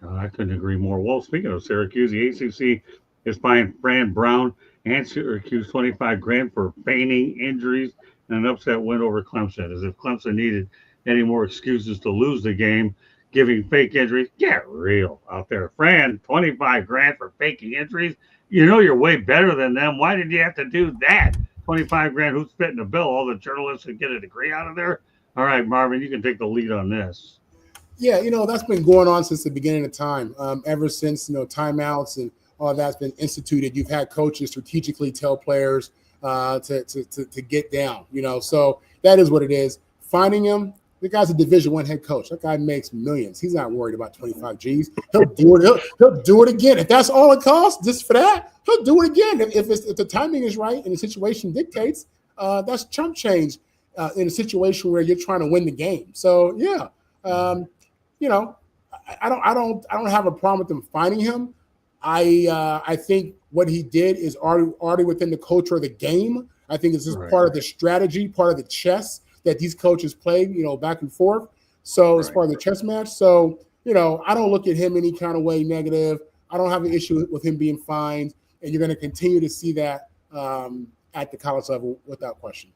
I couldn't agree more. Well, speaking of Syracuse, the ACC is buying Fran Brown and Syracuse $25,000 for feigning injuries and an upset win over Clemson. As if Clemson needed any more excuses to lose the game, giving fake injuries. Get real out there. Fran, $25,000 for faking injuries. You're way better than them. Why did you have to do that? $25,000. Who's fitting the bill? All the journalists should get a degree out of there. All right, Marvin, you can take the lead on this. Yeah, that's been going on since the beginning of time. Ever since timeouts and all that's been instituted, you've had coaches strategically tell players to get down. So that is what it is. Finding him, the guy's a Division I head coach. That guy makes millions. He's not worried about 25 G's. He'll do it. He'll do it again. If that's all it costs, just for that, he'll do it again. If the timing is right and the situation dictates, that's chump change in a situation where you're trying to win the game. So yeah. I don't have a problem with them finding him. I think what he did is already within the culture of the game. I think it's just part of the strategy, part of the chess that these coaches play, back and forth. So it's part of the chess match. So, I don't look at him any kind of way negative. I don't have an issue with him being fined, and you're going to continue to see that at the college level without question.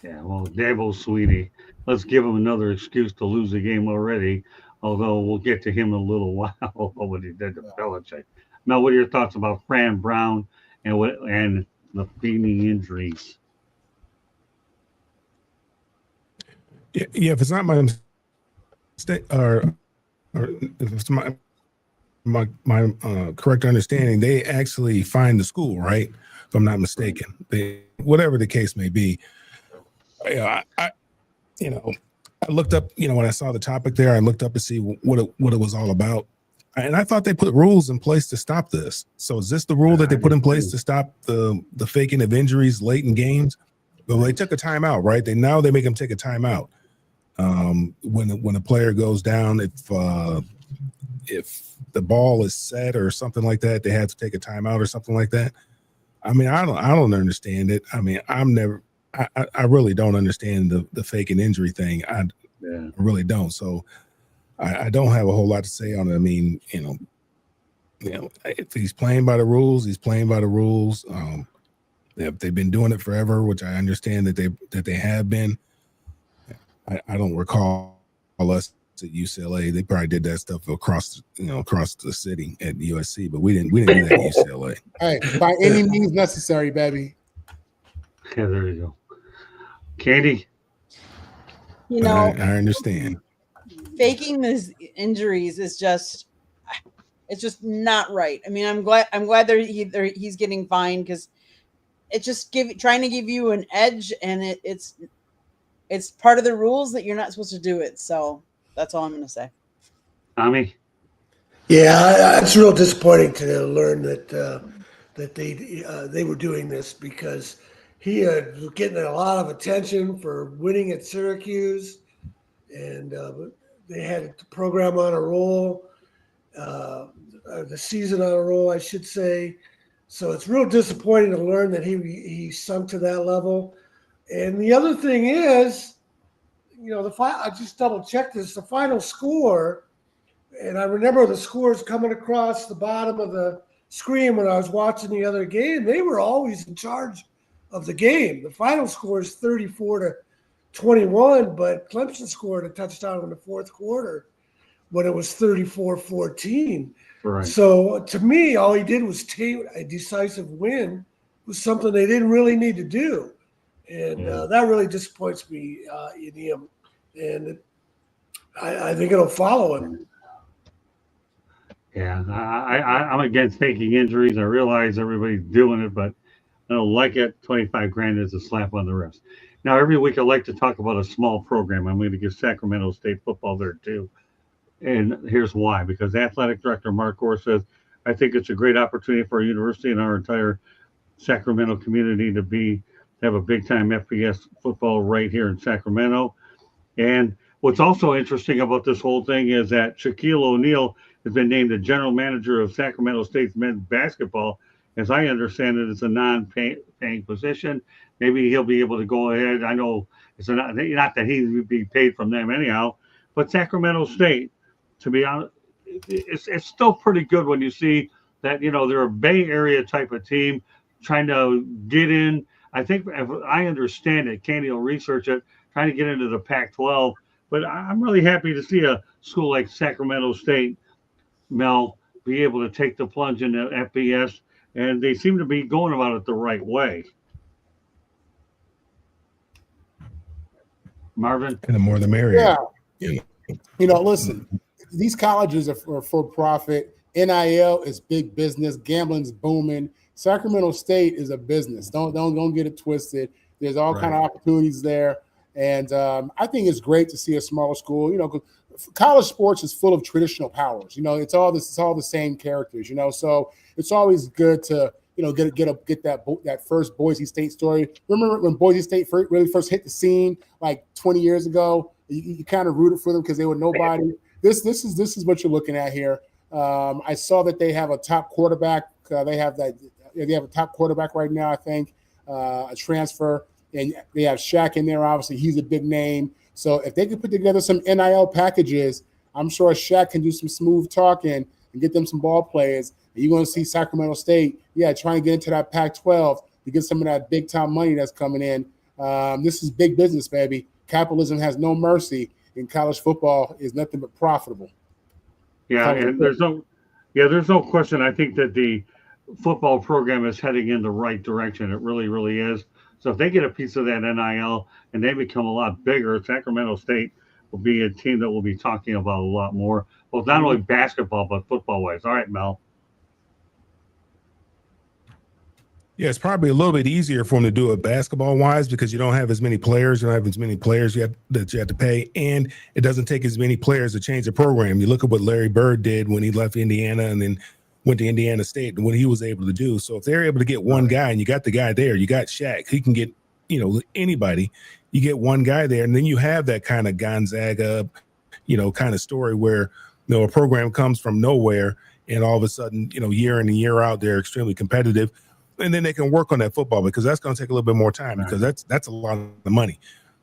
Yeah, well, Dabo Sweetie, let's give him another excuse to lose the game already, although we'll get to him in a little while, what he did to Belichick. Now, what are your thoughts about Fran Brown and the feigning injuries? Yeah, if it's not my mistake, or if it's my correct understanding, they actually find the school, right? If I'm not mistaken, whatever the case may be. I looked up, when I saw the topic there, I looked up to see what it was all about. And I thought they put rules in place to stop this. So is this the rule that they put in place to stop the faking of injuries late in games? Well, they took a timeout, right? They make them take a timeout. When a player goes down, if the ball is set or something like that, they have to take a timeout or something like that. I mean, I don't understand it. I mean, I really don't understand the faking injury thing. I really don't. So I don't have a whole lot to say on it. I mean, if he's playing by the rules, he's playing by the rules. If they've been doing it forever, which I understand that they have been. I don't recall us at UCLA. They probably did that stuff across the city at USC, but we didn't do that at UCLA. Hey, by any means necessary, baby. Okay, there you go. Candy? I understand. Faking these injuries is just not right. I mean, I'm glad he's getting fined because it's just trying to give you an edge, and it's part of the rules that you're not supposed to do it. So that's all I'm going to say. Tommy? Yeah, it's real disappointing to learn that they were doing this, because he was getting a lot of attention for winning at Syracuse, and they had the program on a roll, the season on a roll, I should say. So it's real disappointing to learn that he sunk to that level. And the other thing is, I just double checked this. The final score, and I remember the scores coming across the bottom of the screen when I was watching the other game. They were always in charge of the game. The final score is 34-21, but Clemson scored a touchdown in the fourth quarter when it was 34-14. Right. So to me, all he did was take a decisive win, was something they didn't really need to do. And that really disappoints me in him. And I think it'll follow him. Yeah, I'm against taking injuries. I realize everybody's doing it, but I don't like it. 25 grand is a slap on the wrist. Now, every week I like to talk about a small program. I'm going to give Sacramento State football there too. And here's why. Because athletic director Mark Orr says, I think it's a great opportunity for our university and our entire Sacramento community to have a big time FBS football right here in Sacramento. And what's also interesting about this whole thing is that Shaquille O'Neal has been named the general manager of Sacramento State's men's basketball. As I understand it, it's a non-paying position. Maybe he'll be able to go ahead. I know it's not that he would be paid from them anyhow, but Sacramento State, to be honest, it's still pretty good when you see that, they're a Bay Area type of team trying to get in. I think, if I understand it, Candy will research it, trying to get into the Pac-12. But I'm really happy to see a school like Sacramento State, Mel, be able to take the plunge into FBS, and they seem to be going about it the right way. Marvin? And the more the merrier. Yeah. Listen, these colleges are for profit. NIL is big business. Gambling's booming. Sacramento State is a business. Don't get it twisted. There's all kind of opportunities there. And I think it's great to see a smaller school, college sports is full of traditional powers. It's all the same characters, so it's always good to, get that first Boise State story. Remember when Boise State really first hit the scene like 20 years ago? You kind of rooted for them because they were nobody. This is what you're looking at here. I saw that they have a top quarterback. They have a top quarterback right now, I think, a transfer. And they have Shaq in there. Obviously, he's a big name. So if they can put together some NIL packages, I'm sure Shaq can do some smooth talking and get them some ball players. And you're going to see Sacramento State, trying to get into that Pac-12 to get some of that big-time money that's coming in. This is big business, baby. Capitalism has no mercy, and college football is nothing but profitable. Yeah, and there's no question. I think that the football program is heading in the right direction. It really, really is. So if they get a piece of that NIL and they become a lot bigger, Sacramento State will be a team that we'll be talking about a lot more, both not only basketball, but football-wise. All right, Mel. Yeah, it's probably a little bit easier for them to do it basketball-wise because you don't have as many players. You don't have as many players that you have to pay, and it doesn't take as many players to change the program. You look at what Larry Bird did when he left Indiana and then went to Indiana State and what he was able to do. So if they're able to get one guy and you got the guy there, you got Shaq, he can get, anybody. You get one guy there, and then you have that kind of Gonzaga, kind of story where, a program comes from nowhere and all of a sudden, year in and year out, they're extremely competitive. And then they can work on that football because that's going to take a little bit more time because that's a lot of money.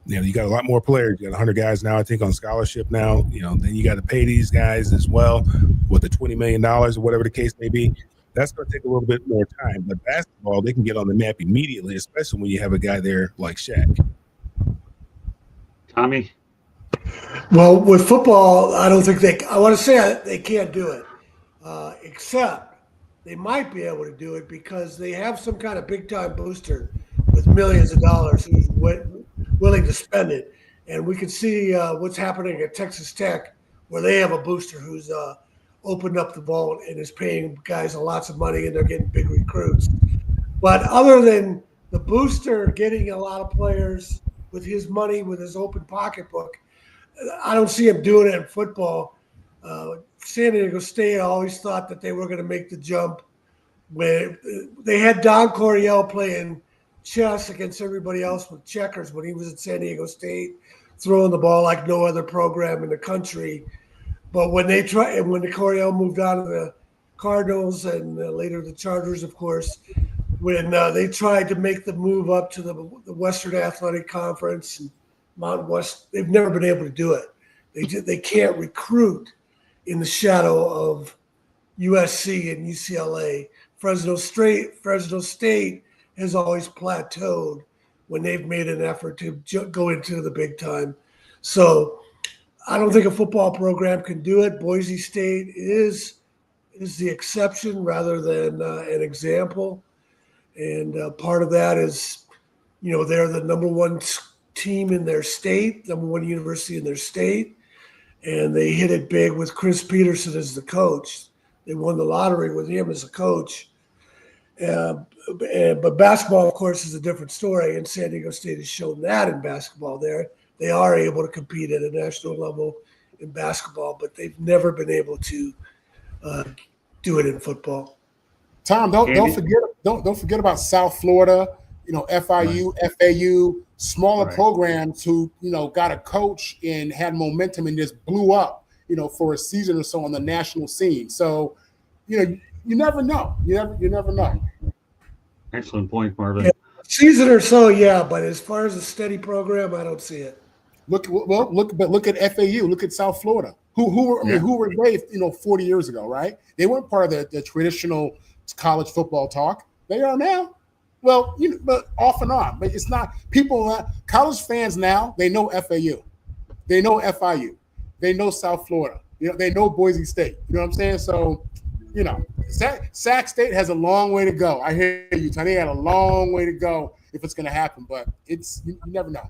You got a lot more players. You got 100 guys now, I think, on scholarship now. Then you got to pay these guys as well with the $20 million or whatever the case may be. That's going to take a little bit more time. But basketball, they can get on the map immediately, especially when you have a guy there like Shaq. Tommy? Well, with football, I don't think I want to say they can't do it, except they might be able to do it because they have some kind of big-time booster with millions of dollars who's willing to spend it. And we can see what's happening at Texas Tech, where they have a booster who's opened up the vault and is paying guys lots of money, and they're getting big recruits. But other than the booster getting a lot of players with his money, with his open pocketbook, I don't see him doing it in football. San Diego State always thought that they were going to make the jump. When they had Don Coryell playing chess against everybody else with checkers when he was at San Diego State, throwing the ball like no other program in the country. But when the Coryell moved on to the Cardinals and later the Chargers, of course, when they tried to make the move up to the Western Athletic Conference and Mountain West, they've never been able to do it. They can't recruit in the shadow of USC and UCLA. Fresno State has always plateaued when they've made an effort to go into the big time. So I don't think a football program can do it. Boise State is the exception rather than an example. And part of that is, they're the number one team in their state, number one university in their state. And they hit it big with Chris Peterson as the coach. They won the lottery with him as a coach. But basketball, of course, is a different story. And San Diego State has shown that in basketball there. They are able to compete at a national level in basketball, but they've never been able to do it in football. Tom, don't forget about South Florida, FIU, right. FAU, smaller right. programs who, got a coach and had momentum and just blew up, for a season or so on the national scene. So, you never know. You never know. Excellent point, Marvin. Yeah, season or so, yeah, but as far as a steady program, I don't see it. Look at FAU. Look at South Florida. Who were they, 40 years ago, right? They weren't part of the traditional college football talk. They are now. Well, but off and on. But it's not college fans now. They know FAU, they know FIU, they know South Florida. They know Boise State. You know what I'm saying? So, Sac State has a long way to go. I hear you, Tony. They got a long way to go if it's going to happen. But you never know.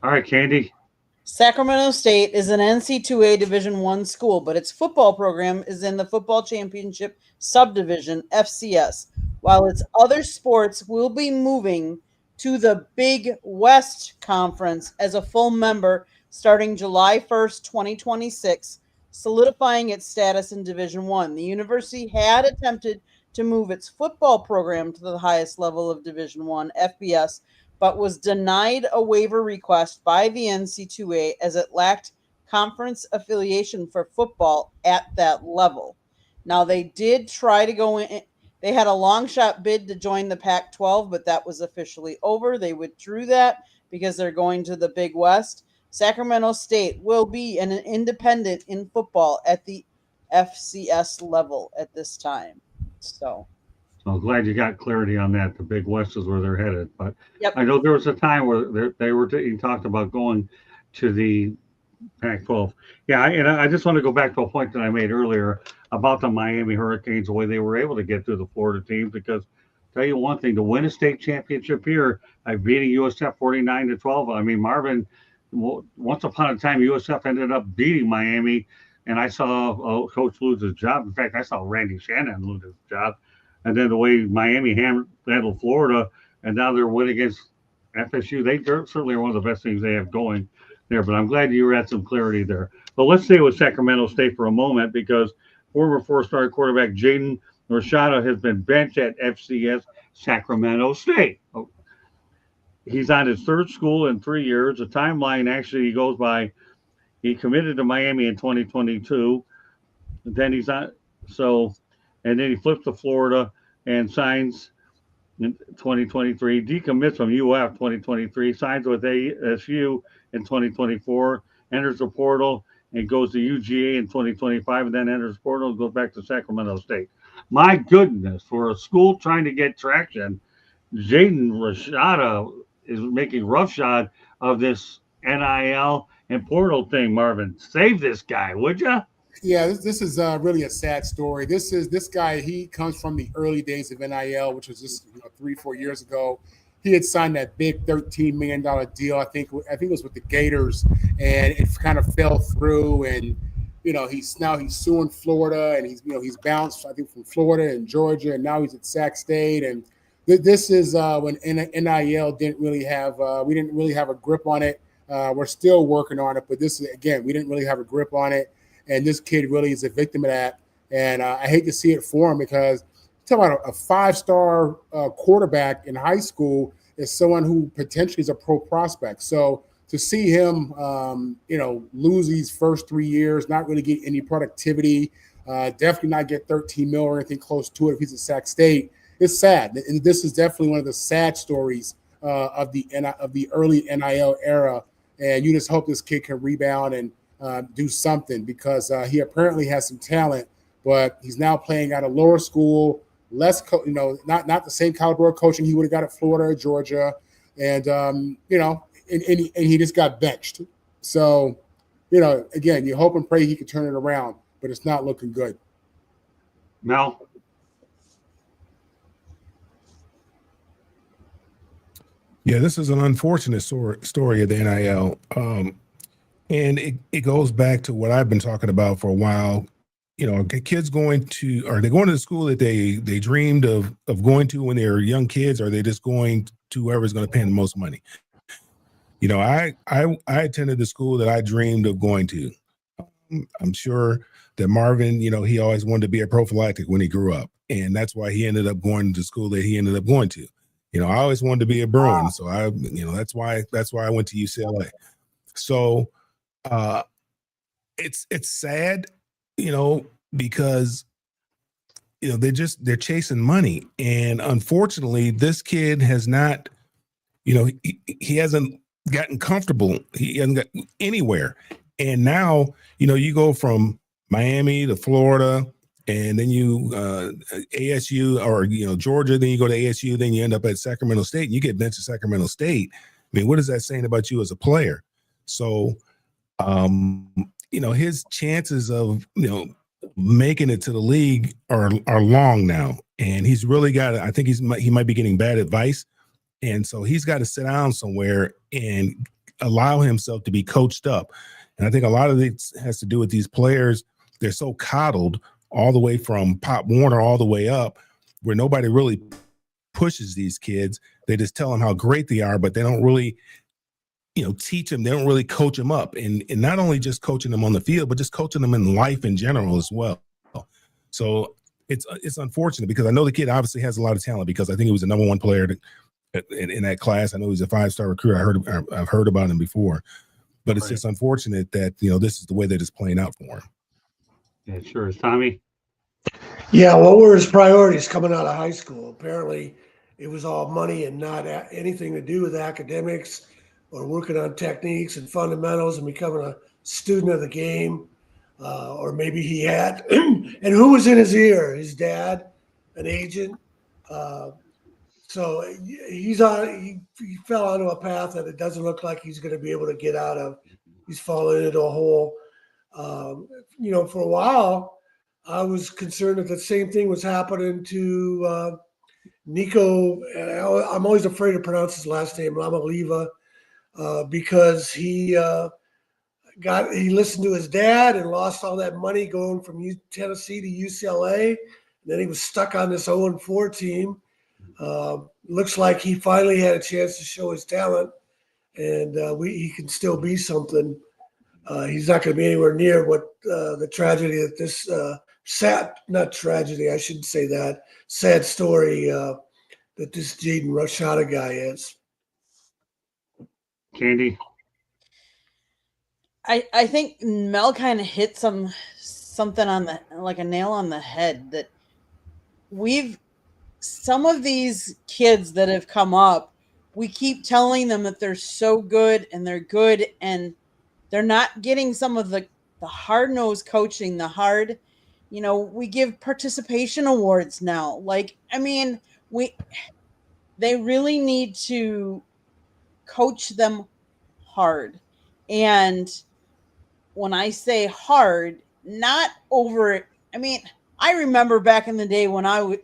All right, Candy. Sacramento State is an NC2A Division I school, but its football program is in the Football Championship Subdivision, FCS, while its other sports will be moving to the Big West Conference as a full member starting July 1st, 2026, solidifying its status in Division I. The university had attempted to move its football program to the highest level of Division I, FBS, but was denied a waiver request by the NC2A as it lacked conference affiliation for football at that level. Now, they did try to go in. They had a long shot bid to join the Pac-12, but that was officially over. They withdrew that because they're going to the Big West. Sacramento State will be an independent in football at the FCS level at this time. So I'm glad you got clarity on that. The Big West is where they're headed. But yep. I know there was a time where they were talked about going to the Pac-12. Yeah, and I just want to go back to a point that I made earlier about the Miami Hurricanes, the way they were able to get through the Florida teams. Because tell you one thing, to win a state championship here, by beating USF 49-12. I mean, Marvin, once upon a time, USF ended up beating Miami, and I saw coach lose his job. In fact, I saw Randy Shannon lose his job. And then the way Miami handled Florida, and now they're winning against FSU. They certainly are one of the best things they have going there. But I'm glad you had some clarity there. But let's stay with Sacramento State for a moment, because former four-star quarterback Jaden Rashada has been benched at FCS Sacramento State. He's on his third school in 3 years. The timeline actually he goes by, he committed to Miami in 2022. Then and then he flips to Florida and signs in 2023. Decommits from UF 2023, signs with ASU in 2024, enters the portal and goes to UGA in 2025, and then enters the portal and goes back to Sacramento State. My goodness, for a school trying to get traction, Jaden Rashada is making roughshod of this NIL and portal thing. Marvin, save this guy, would you? Yeah, this is really a sad story. This guy, he comes from the early days of NIL, which was just 3-4 years ago. He had signed that big $13 million deal. I think it was with the Gators, and it kind of fell through. And he's suing Florida, and he's bounced, I think, from Florida and Georgia, and now he's at Sac State. And this is when NIL didn't really have we didn't really have a grip on it. We're still working on it, but this is, again, we didn't really have a grip on it, and this kid really is a victim of that. And I hate to see it for him because talking about a 5-star quarterback in high school is someone who potentially is a pro prospect. So to see him, lose these first 3 years, not really get any productivity, definitely not get 13 mil or anything close to it if he's at Sac State, it's sad. And this is definitely one of the sad stories of the early NIL era. And you just hope this kid can rebound and do something because he apparently has some talent, but he's now playing at a lower school, not the same caliber of coaching he would have got at Florida or Georgia, and and he just got benched. So, again, you hope and pray he can turn it around, but it's not looking good. Mel? Yeah, this is an unfortunate story of the NIL. And it goes back to what I've been talking about for a while. Kids are they going to the school that they dreamed of going to when they were young kids, or are they just going to whoever's going to pay them the most money? I attended the school that I dreamed of going to. I'm sure that Marvin, he always wanted to be a prophylactic when he grew up, and that's why he ended up going to the school that he ended up going to. I always wanted to be a Bruin, so that's why I went to UCLA. So it's sad, because they're chasing money, and unfortunately, this kid has not, he hasn't gotten comfortable. He hasn't got anywhere, and now you go from Miami to Florida. And then you ASU or Georgia, then you go to ASU, then you end up at Sacramento State, and you get benched at Sacramento State. I mean, what is that saying about you as a player? So, his chances of making it to the league are long now, and he's really got. I think he might be getting bad advice, and so he's got to sit down somewhere and allow himself to be coached up. And I think a lot of it has to do with these players. They're so coddled, all the way from Pop Warner all the way up, where nobody really pushes these kids. They just tell them how great they are, but they don't really, teach them. They don't really coach them up. And not only just coaching them on the field, but just coaching them in life in general as well. So it's unfortunate because I know the kid obviously has a lot of talent because I think he was the number one player in that class. I know he's a 5-star recruiter. I've heard about him before, but it's just unfortunate that, this is the way that it's playing out for him. Yeah, sure is. Tommy? Yeah, what were his priorities coming out of high school? Apparently, it was all money and not anything to do with academics or working on techniques and fundamentals and becoming a student of the game. Or maybe he had, and who was in his ear? His dad, an agent. So he fell onto a path that it doesn't look like he's going to be able to get out of. He's fallen into a hole. For a while, I was concerned that the same thing was happening to Nico. I'm always afraid to pronounce his last name, Lamaliva, because he listened to his dad and lost all that money going from Tennessee to UCLA. And then he was stuck on this 0-4 team. Looks like he finally had a chance to show his talent, and he can still be something. He's not going to be anywhere near what the tragedy that this sad story that this Jaden Rashada guy is. Candy? I think Mel kind of hit something on like a nail on the head, that some of these kids that have come up, we keep telling them that they're so good and they're good, and they're not getting some of the hard-nosed coaching, we give participation awards now. They really need to coach them hard. And when I say hard, not over, I remember back in the day when I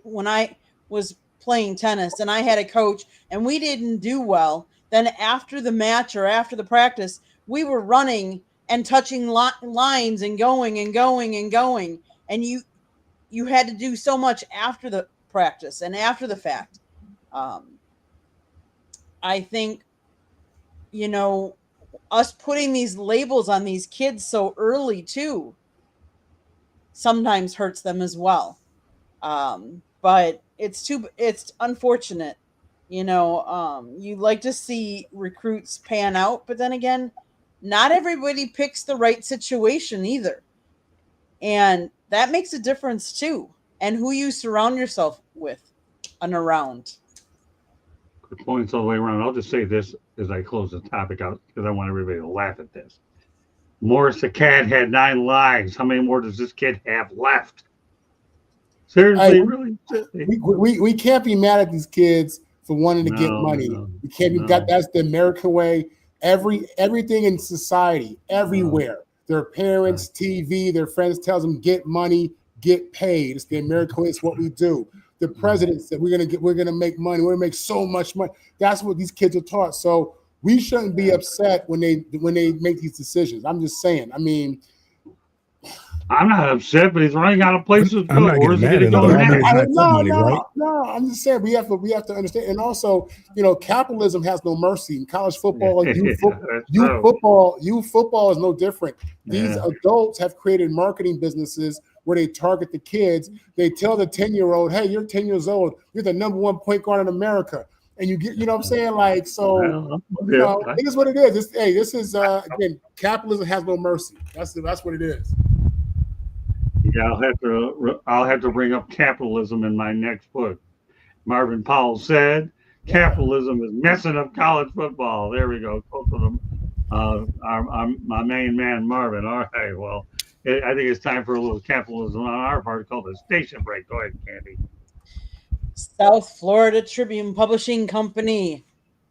was playing tennis and I had a coach and we didn't do well. Then after the match or after the practice, we were running and touching lines and going and going and going. And you had to do so much after the practice and after the fact. I think, us putting these labels on these kids so early too sometimes hurts them as well. But it's unfortunate. You like to see recruits pan out, but then again, not everybody picks the right situation either. And that makes a difference too. And who you surround yourself with and around. Good points all the way around. I'll just say this as I close the topic out because I want everybody to laugh at this. Morris the cat had 9 lives. How many more does this kid have left? Seriously, Hey, really? we can't be mad at these kids for wanting to get money. We can't be that's the American way. Everything in society, everywhere. Their parents, TV, their friends tells them get money, get paid. It's the American way. It's what we do. The president said we're gonna make money. We're gonna make so much money. That's what these kids are taught. So we shouldn't be upset when they make these decisions. I'm just saying. I mean, I'm not upset, but he's running out of places to go. I'm not getting mad at him. No. I'm just saying we have to understand. And also, capitalism has no mercy. In college football, youth football is no different. These adults have created marketing businesses where they target the kids. They tell the 10-year-old, "Hey, you're 10 years old. You're the number 1 point guard in America." And you get, what I'm saying? Like, so, it is what it is. This is again, capitalism has no mercy. That's what it is. Yeah, I'll have to bring up capitalism in my next book. Marvin Powell said, "Capitalism is messing up college football." There we go. My main man Marvin. All right. Well, I think it's time for a little capitalism on our part called a station break. Go ahead, Candy. South Florida Tribune Publishing Company.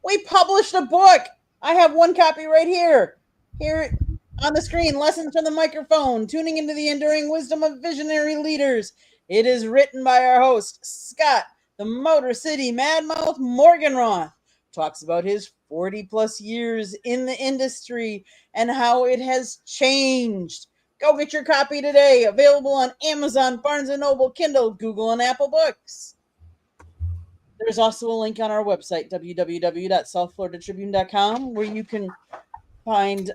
We published a book. I have one copy right here. Here on the screen, Lessons from the Microphone, Tuning into the Enduring Wisdom of Visionary Leaders. It is written by our host, Scott, the Motor City Madmouth Morganroth. Talks about his 40-plus years in the industry and how it has changed. Go get your copy today. Available on Amazon, Barnes & Noble, Kindle, Google, and Apple Books. There's also a link on our website, www.southfloridatribune.com, where you can find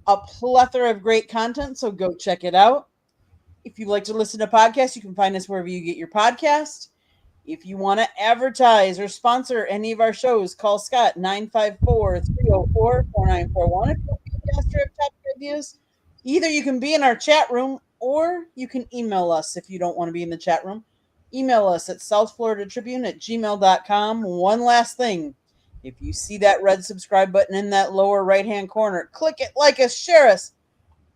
a plethora of great content, so go check it out. If you'd like to listen to podcasts, you can find us wherever you get your podcast. If you want to advertise or sponsor any of our shows, call Scott 954-304-4941 if you have topic ideas. Either you can be in our chat room or you can email us if you don't want to be in the chat room. Email us at southfloridatribune@gmail.com. One last thing. If you see that red subscribe button in that lower right-hand corner, click it, like us, share us.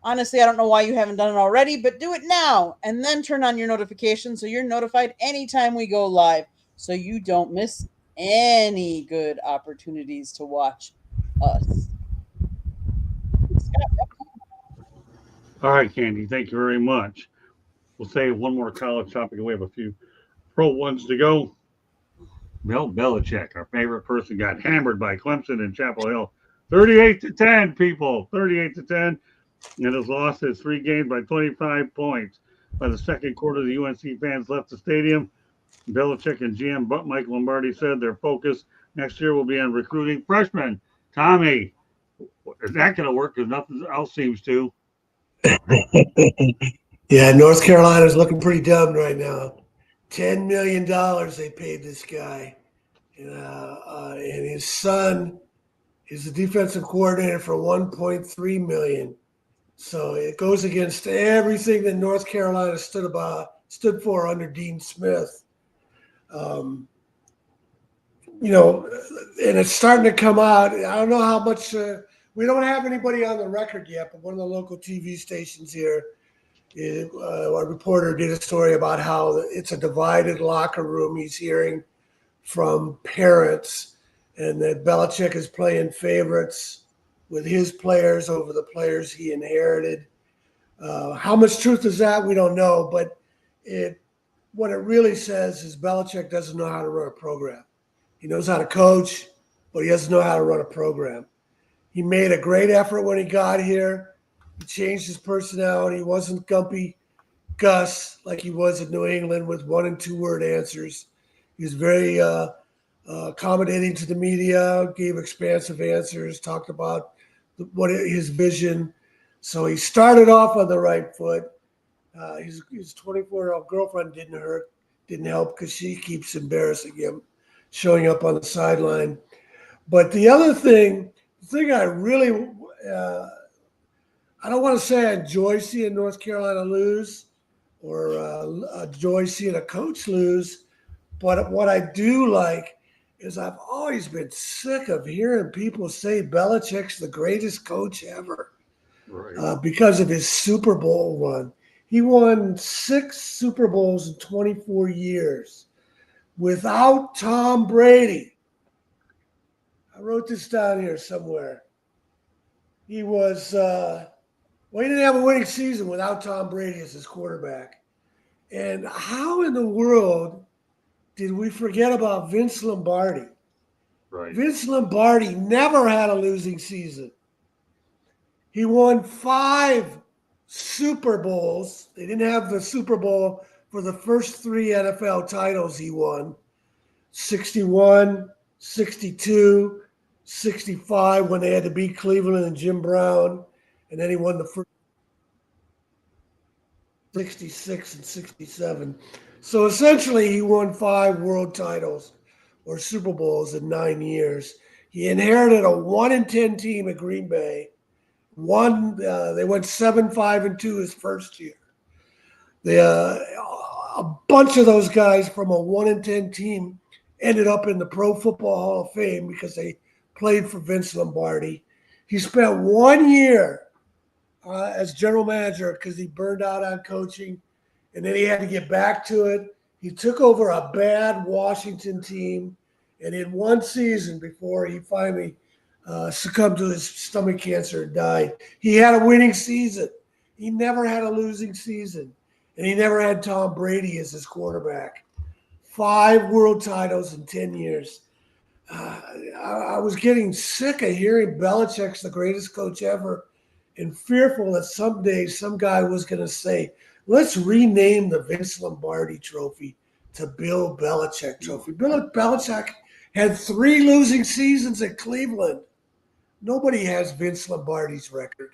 Honestly, I don't know why you haven't done it already, but do it now and then turn on your notifications so you're notified anytime we go live so you don't miss any good opportunities to watch us. All right, Candy, thank you very much. We'll say one more college topic, and we have a few pro ones to go. Bill Belichick, our favorite person, got hammered by Clemson in Chapel Hill. 38-10, people. 38-10. And has lost his 3 games by 25 points. By the second quarter, the UNC fans left the stadium. Belichick and GM Mike Lombardi said their focus next year will be on recruiting freshmen. Tommy, is that going to work? Because nothing else seems to. Yeah, North Carolina's looking pretty dumb right now. $10 million they paid this guy. And his son is the defensive coordinator for $1.3 million. So it goes against everything that North Carolina stood for under Dean Smith. And it's starting to come out. I don't know how much we don't have anybody on the record yet, but one of the local TV stations here, a reporter did a story about how it's a divided locker room. He's hearing from parents, and that Belichick is playing favorites with his players over the players he inherited. How much truth is that? We don't know, but what it really says is Belichick doesn't know how to run a program. He knows how to coach, but he doesn't know how to run a program. He made a great effort when he got here. He changed his personality. He wasn't Gumpy Gus like he was in New England with 1- and 2-word answers. He was very accommodating to the media, gave expansive answers, talked about what his vision. So he started off on the right foot. His 24-year-old girlfriend didn't help because she keeps embarrassing him, showing up on the sideline. But the other thing, I really, I don't want to say I enjoy seeing North Carolina lose or enjoy seeing a coach lose, but what I do like is I've always been sick of hearing people say Belichick's the greatest coach ever. Right. Because of his Super Bowl run. He won 6 Super Bowls in 24 years without Tom Brady. I wrote this down here somewhere. He was, he didn't have a winning season without Tom Brady as his quarterback. And how in the world did we forget about Vince Lombardi? Right. Vince Lombardi never had a losing season. He won 5 Super Bowls. They didn't have the Super Bowl for the first 3 NFL titles he won. 61, 62, 65 when they had to beat Cleveland and Jim Brown. And then he won the first 66 and 67. So essentially he won 5 world titles or Super Bowls in 9 years. He inherited a 1-10 team at Green Bay. They went 7-5-2 his first year. A bunch of those guys from a 1-10 team ended up in the Pro Football Hall of Fame because they played for Vince Lombardi. He spent 1 year as general manager because he burned out on coaching, and then he had to get back to it. He took over a bad Washington team, and in 1 season before he finally succumbed to his stomach cancer and died, he had a winning season. He never had a losing season, and he never had Tom Brady as his quarterback. 5 world titles in 10 years. I was getting sick of hearing Belichick's the greatest coach ever and fearful that someday some guy was going to say, let's rename the Vince Lombardi trophy to Bill Belichick trophy. Bill Belichick had 3 losing seasons at Cleveland. Nobody has Vince Lombardi's record.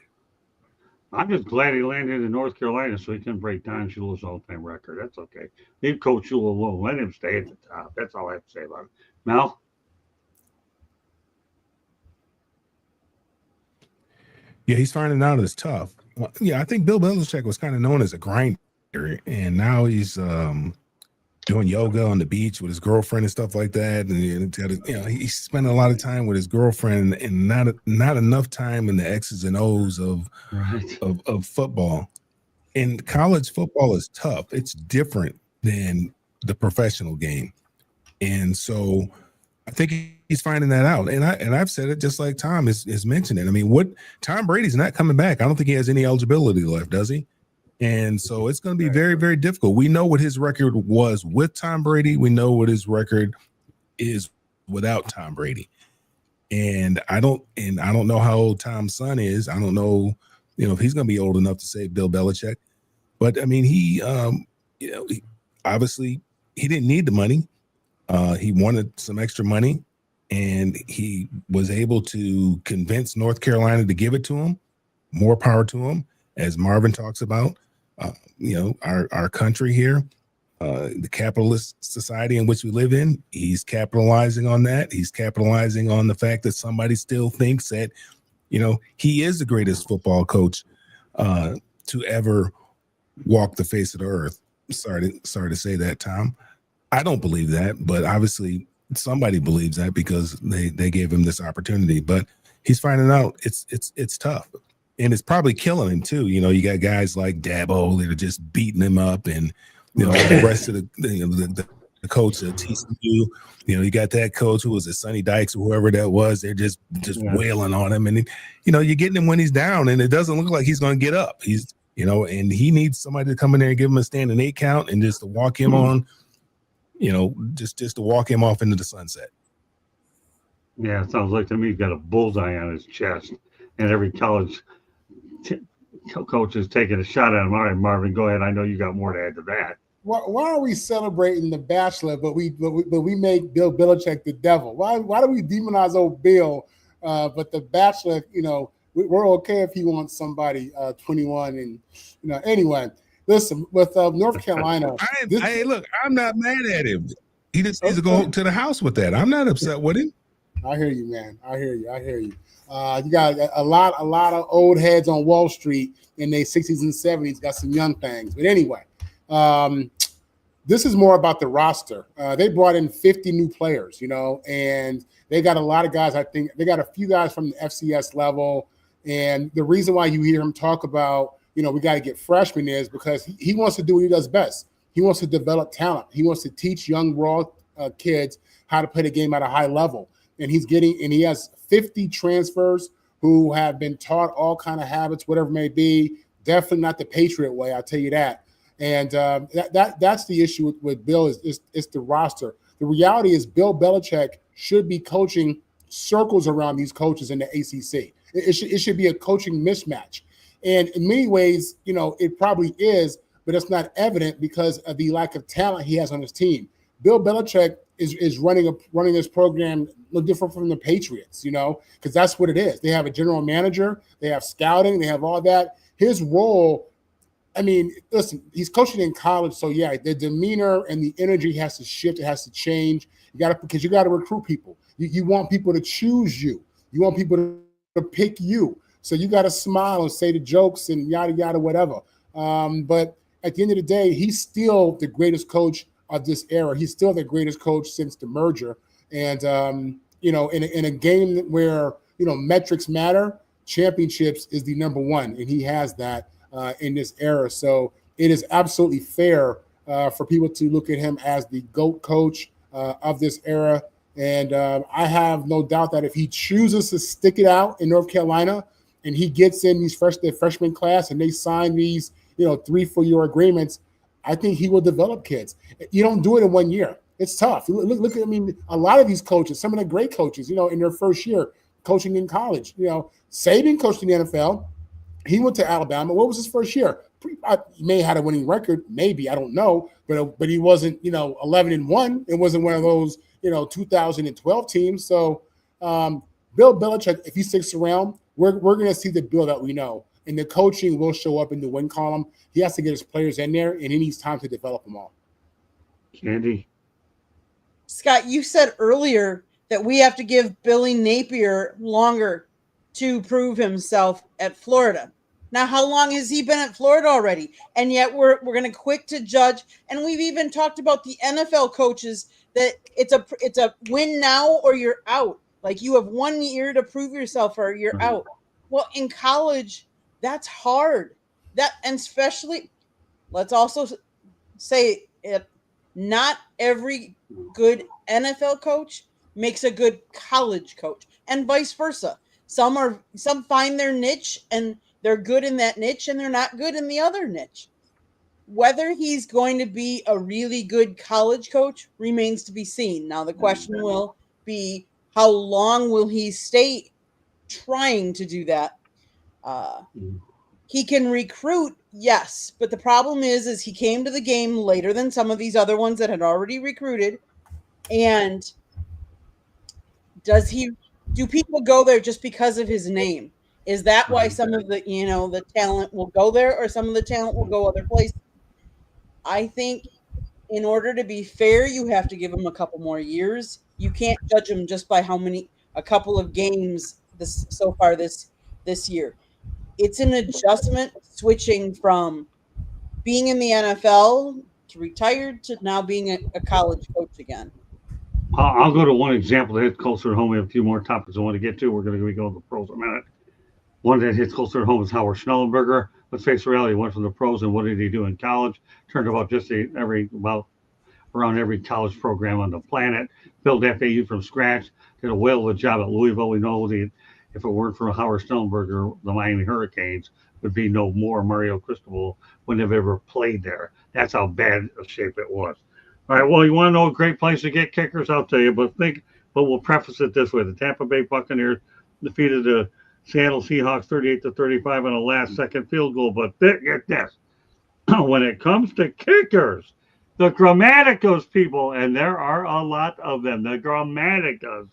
I'm just glad he landed in North Carolina so he can break Don Shula's all-time record. That's okay. Leave Coach Shula alone. Let him stay at the top. That's all I have to say about it. Mel? Yeah, he's finding out it's tough. I think Bill Belichick was kind of known as a grinder, and now he's doing yoga on the beach with his girlfriend and stuff like that. And he's spending a lot of time with his girlfriend and not enough time in the X's and O's of football. And college football is tough. It's different than the professional game, and so I think he's finding that out. And I've said it just like Tom is mentioning. I mean, Tom Brady's not coming back. I don't think he has any eligibility left, does he? And so it's going to be very, very difficult. We know what his record was with Tom Brady. We know what his record is without Tom Brady. And I don't know how old Tom's son is. I don't know, if he's going to be old enough to save Bill Belichick. But I mean, he obviously he didn't need the money. He wanted some extra money, and he was able to convince North Carolina to give it to him. More power to him, as Marvin talks about. Our country here, the capitalist society in which we live in, he's capitalizing on that. He's capitalizing on the fact that somebody still thinks that, he is the greatest football coach to ever walk the face of the earth. Sorry to say that, Tom. I don't believe that, but obviously somebody believes that because they gave him this opportunity. But he's finding out it's tough. And it's probably killing him too. You got guys like Dabo that are just beating him up, and the rest of the coach at TCU. You got that coach who was at Sonny Dykes or whoever that was. They're just wailing on him, and you're getting him when he's down, and it doesn't look like he's going to get up. He's and he needs somebody to come in there and give him a standing 8 count and just to walk him on. Just to walk him off into the sunset. Yeah, it sounds like to me he's got a bullseye on his chest, and every college coach is taking a shot at him. All right, Marvin, go ahead. I know you got more to add to that. Why are we celebrating The Bachelor, but we make Bill Belichick the devil? Why do we demonize old Bill, but The Bachelor, we're okay if he wants somebody 21 and anyway. Listen, with North Carolina, hey, look, I'm not mad at him. He just needs to Okay. go to the house with that. I'm not upset with him. I hear you, man. I hear you. You got a lot of old heads on Wall Street in their 60s and 70s. Got some young things, but anyway, this is more about the roster. They brought in 50 new players, and they got a lot of guys. I think they got a few guys from the FCS level, and the reason why you hear him talk about, we got to get freshmen is because he wants to do what he does best. He wants to develop talent. He wants to teach young raw kids how to play the game at a high level. And he has 50 transfers who have been taught all kind of habits, whatever it may be. Definitely not the Patriot way, I'll tell you that. And that's the issue with Bill is the roster. The reality is Bill Belichick should be coaching circles around these coaches in the ACC. It should be a coaching mismatch. And in many ways, it probably is, but it's not evident because of the lack of talent he has on his team. Bill Belichick is running this program no different from the Patriots, because that's what it is. They have a general manager, they have scouting, they have all that. His role, listen, he's coaching in college, so yeah, the demeanor and the energy has to shift, it has to change. Because you got to recruit people. You want people to choose you. You want people to pick you. So you got to smile and say the jokes and yada, yada, whatever. But at the end of the day, he's still the greatest coach of this era. He's still the greatest coach since the merger. And, in a game where, metrics matter, championships is the number one. And he has that in this era. So it is absolutely fair for people to look at him as the GOAT coach of this era. And I have no doubt that if he chooses to stick it out in North Carolina, and he gets in the freshman class and they sign these, 3-4 year agreements, I think he will develop kids. You don't do it in 1 year. It's tough. Look at, a lot of these coaches, some of the great coaches, in their first year coaching in college, Saban coached in the NFL. He went to Alabama. What was his first year? He may have had a winning record, maybe, I don't know, but he wasn't, 11-1. It wasn't one of those, 2012 teams. So Bill Belichick, if he sticks around, we're going to see the Bill that we know. And the coaching will show up in the win column. He has to get his players in there, and he needs time to develop them all. Candy. Scott, you said earlier that we have to give Billy Napier longer to prove himself at Florida. Now, how long has he been at Florida already? And yet we're going to quick to judge. And we've even talked about the NFL coaches that it's a win now or you're out. Like you have 1 year to prove yourself or you're out. Well, in college, that's hard. And especially, let's also say it, not every good NFL coach makes a good college coach, and vice versa. Some find their niche and they're good in that niche and they're not good in the other niche. Whether he's going to be a really good college coach remains to be seen. Now, the question will be, how long will he stay trying to do that? He can recruit, yes, but the problem is he came to the game later than some of these other ones that had already recruited. And do people go there just because of his name? Is that why some of the, the talent will go there, or some of the talent will go other places? I think in order to be fair, you have to give him a couple more years. You can't judge him just by a couple of games so far this year. It's an adjustment switching from being in the NFL to retired to now being a college coach again. I'll go to one example that hits closer to home. We have a few more topics I want to get to. We're going to go to the pros in a minute. One that hits closer to home is Howard Schnellenberger. Let's face the reality. He went from the pros, and what did he do in college? Turned about around every college program on the planet. Built FAU from scratch. Did a whale of a job at Louisville. We know if it weren't for Howard Schnellenberger, the Miami Hurricanes would be no more. Mario Cristobal wouldn't have ever played there. That's how bad a shape it was. All right, well, you want to know a great place to get kickers? I'll tell you, but we'll preface it this way. The Tampa Bay Buccaneers defeated the Seattle Seahawks 38-35 on a last-second field goal. But get this. When it comes to kickers, the Grammaticos people, and there are a lot of them, the Grammaticos,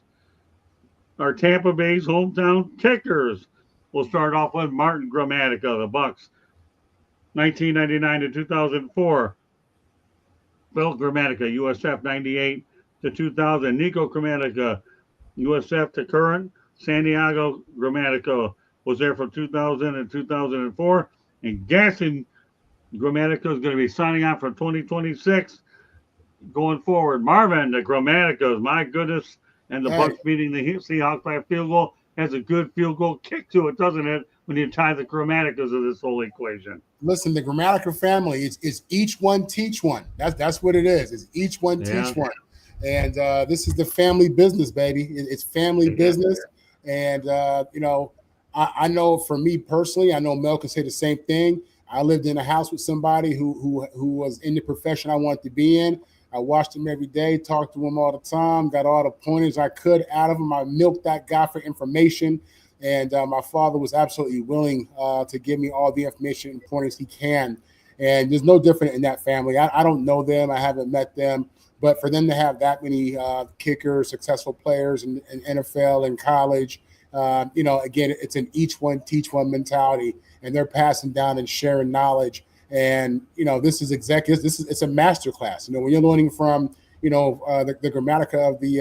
are Tampa Bay's hometown kickers. We'll start off with Martin Gramatica, the Bucks, 1999 to 2004. Phil Gramatica, USF 98 to 2000. Nico Gramatica, USF to current. Santiago Gramatica was there from 2000 and 2004. And Gaston Gramatica is going to be signing on for 2026 going forward. Marvin, the Gramaticas, my goodness. And the Bucks beating the Seahawks by a field goal has a good field goal kick to it, doesn't it, when you tie the Gramaticas of this whole equation? Listen, the Gramatica family is each one teach one. That's what it is. It's each one teach one. And this is the family business, baby. It's family business. And, you know, I know for me personally, I know Mel can say the same thing. I lived in a house with somebody who was in the profession I wanted to be in. I watched him every day, talked to him all the time, got all the pointers I could out of him. I milked that guy for information. And my father was absolutely willing to give me all the information and pointers he can. And there's no different in that family. I don't know them. I haven't met them. But for them to have that many kickers, successful players in NFL and college, you know, again, it's an each one teach one mentality. And they're passing down and sharing knowledge. And, you know, this is it's a master class. You know, when you're learning from, you know, the Gramatica of the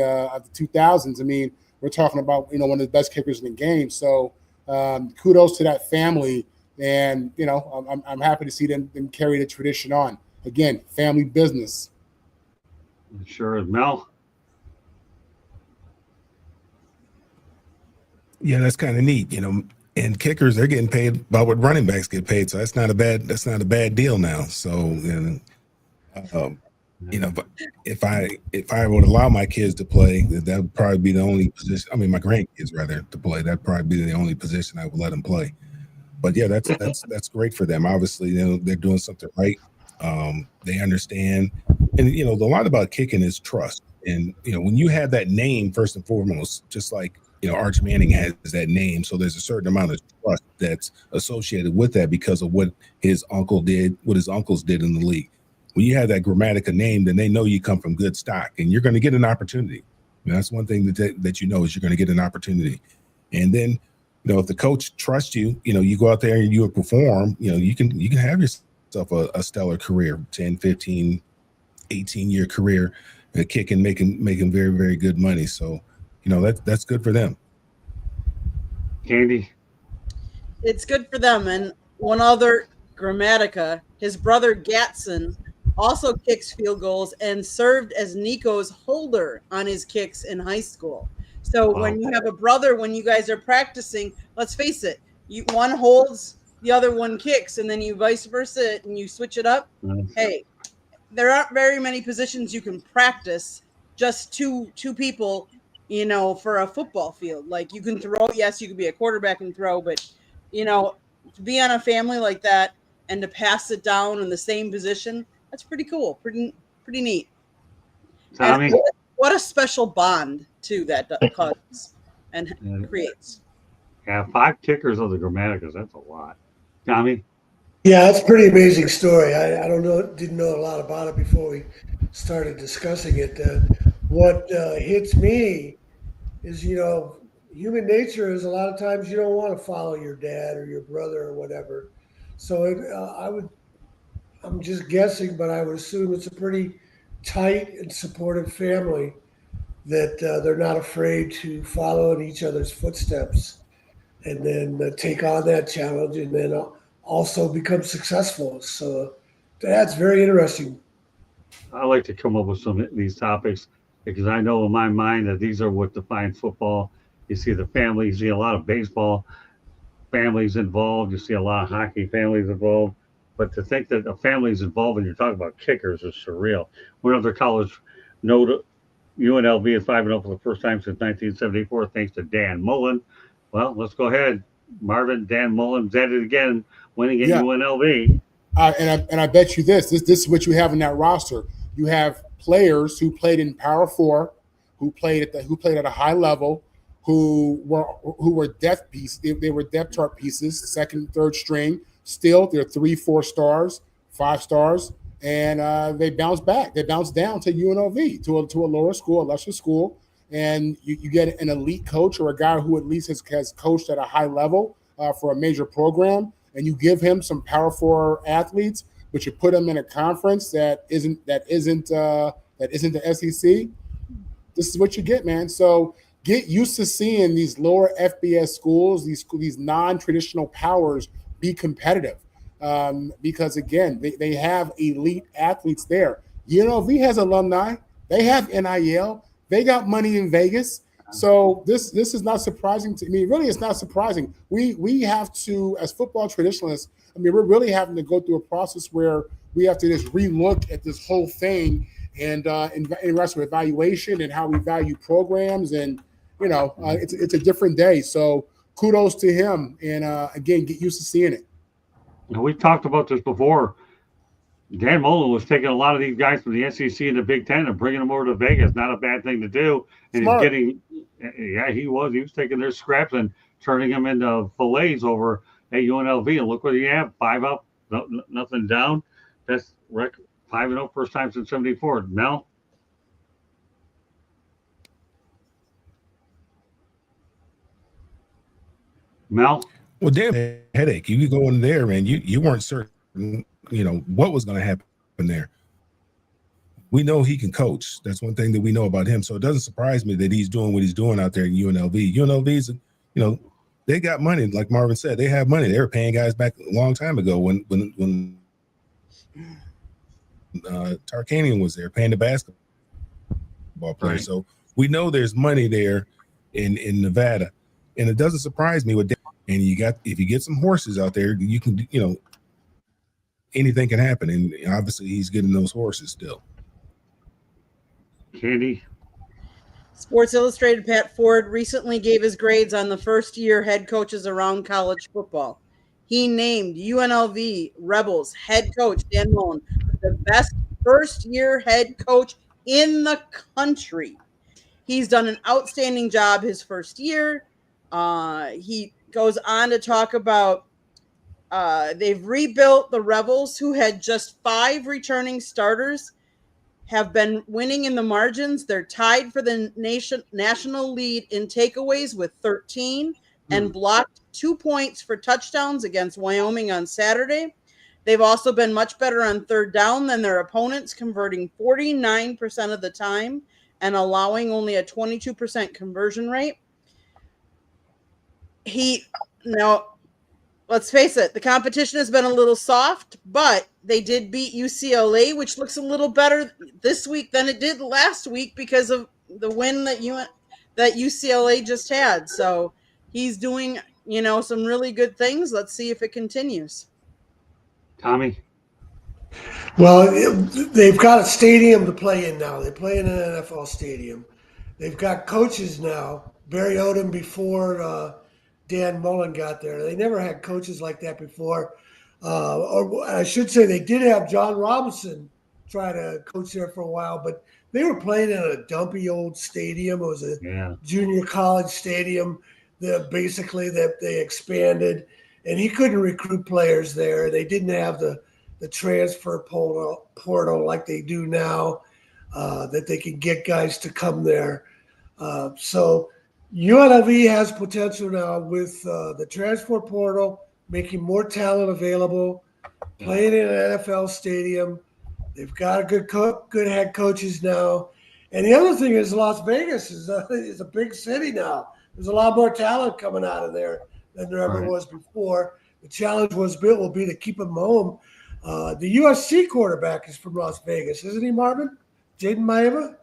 2000s, I mean, we're talking about, you know, one of the best kickers in the game. So kudos to that family. And, you know, I'm happy to see them carry the tradition on. Again, family business. Sure is. Mel? Yeah, that's kind of neat, you know. And kickers, they're getting paid about what running backs get paid, so that's not a bad deal now. So, you know, but if I would allow my kids to play, that would probably be the only position. I mean, my grandkids rather to play. That'd probably be the only position I would let them play. But yeah, that's great for them. Obviously, you know, they're doing something right. They understand, and you know, a lot about kicking is trust. And you know, when you have that name first and foremost, just like, you know, Arch Manning has that name, so there's a certain amount of trust that's associated with that because of what his uncles did in the league. When you have that Gramatica name, then they know you come from good stock, and you're going to get an opportunity. You know, that's one thing that you know is you're going to get an opportunity. And then, you know, if the coach trusts you, you know, you go out there and you perform, you know, you can have yourself a stellar career, 10, 15, 18-year career, kicking, making very, very good money. So, you know, that's good for them. Candy? It's good for them. And one other Gramatica, his brother Gatson also kicks field goals and served as Nico's holder on his kicks in high school. So when you have a brother, when you guys are practicing, let's face it, one holds, the other one kicks, and then you vice versa, and you switch it up. Hey, there aren't very many positions you can practice, just two people, you know, for a football field. Like you can throw, yes, you could be a quarterback and throw, but, you know, to be on a family like that and to pass it down in the same position, that's pretty cool. Pretty neat. Tommy? And what a special bond, too, that causes and creates. Yeah, 5 kickers of the Gramaticas. That's a lot. Tommy? Yeah, it's a pretty amazing story. I didn't know a lot about it before we started discussing it. What hits me is, you know, human nature is a lot of times you don't want to follow your dad or your brother or whatever. So I'm just guessing, but I would assume it's a pretty tight and supportive family that they're not afraid to follow in each other's footsteps and then take on that challenge and then also become successful. So that's very interesting. I like to come up with some of these topics because I know in my mind that these are what defines football. You see the family, you see a lot of baseball families involved, you see a lot of hockey families involved. But to think that a family is involved when you're talking about kickers is surreal. One other college note, UNLV is 5-0 for the first time since 1974, thanks to Dan Mullen. Well, let's go ahead. Marvin, Dan Mullen's at it again, winning at UNLV. And I bet you this is what you have in that roster. You have players who played in Power 4, who played at a high level, who were depth pieces. They were depth chart pieces, second, third string. Still, they're 3, 4 stars, 5 stars, and they bounced back. They bounced down to UNLV, to a lower school, a lesser school, and you get an elite coach or a guy who at least has coached at a high level. for a major program, and you give him some Power 4 athletes, but you put him in a conference that isn't the SEC, this is what you get, man. So get used to seeing these lower FBS schools, these non-traditional powers be competitive, because again, they have elite athletes there. UNLV has alumni, they have NIL, they got money in Vegas. So this is not surprising to me. Really, it's not surprising. We have to, as football traditionalists, I mean, we're really having to go through a process where we have to just relook at this whole thing and in rest of evaluation and how we value programs. And it's a different day. So kudos to him. And again, get used to seeing it. We talked about this before. Dan Mullen was taking a lot of these guys from the SEC and the Big Ten and bringing them over to Vegas. Not a bad thing to do. And Smart. He was taking their scraps and turning them into fillets over at UNLV. And look what you have: 5 up, nothing down. That's 5-0, first time since '74. Mel. Well, damn headache. You go in there, man. You weren't certain, what was going to happen there. We know he can coach. That's one thing that we know about him. So it doesn't surprise me that he's doing what he's doing out there in UNLV. UNLV's, they got money. Like Marvin said, they have money. They were paying guys back a long time ago when Tarkanian was there, paying the basketball players. Right. So we know there's money there in Nevada. And it doesn't surprise me with that. And if you get some horses out there, you can, anything can happen. And obviously he's getting those horses still. Candy. Sports Illustrated Pat Ford recently gave his grades on the first-year head coaches around college football. He named UNLV Rebels head coach Dan Mullen the best first-year head coach in the country. He's done an outstanding job his first year. He goes on to talk about they've rebuilt the Rebels, who had just 5 returning starters, have been winning in the margins. They're tied for the national lead in takeaways with 13 and blocked 2 points for touchdowns against Wyoming on Saturday. They've also been much better on third down than their opponents, converting 49% of the time and allowing only a 22% conversion rate. Now, let's face it, the competition has been a little soft, but they did beat UCLA, which looks a little better this week than it did last week because of the win that UCLA just had. So he's doing, some really good things. Let's see if it continues. Tommy? Well, they've got a stadium to play in now. They play in an NFL stadium. They've got coaches now. Barry Odom before Dan Mullen got there. They never had coaches like that before. Or I should say they did have John Robinson try to coach there for a while, but they were playing in a dumpy old stadium. It was a junior college stadium that they expanded, and he couldn't recruit players there. They didn't have the transfer portal like they do now, that they can get guys to come there. So UNLV has potential now with the transfer portal, making more talent available, playing in an NFL stadium. They've got a good head coaches now. And the other thing is Las Vegas is a big city now. There's a lot more talent coming out of there than there ever was before. The challenge will be to keep them home. The USC quarterback is from Las Vegas, isn't he, Marvin? Jaden Maeva?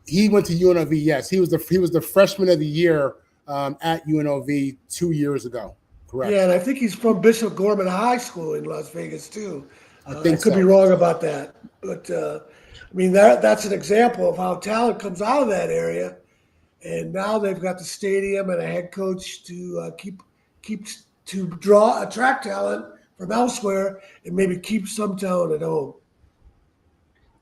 He went to UNLV. Yes, he was the freshman of the year at UNLV 2 years ago. Correct. Yeah, and I think he's from Bishop Gorman High School in Las Vegas too. I could be wrong about that, but that's an example of how talent comes out of that area. And now they've got the stadium and a head coach to attract talent from elsewhere and maybe keep some talent at home.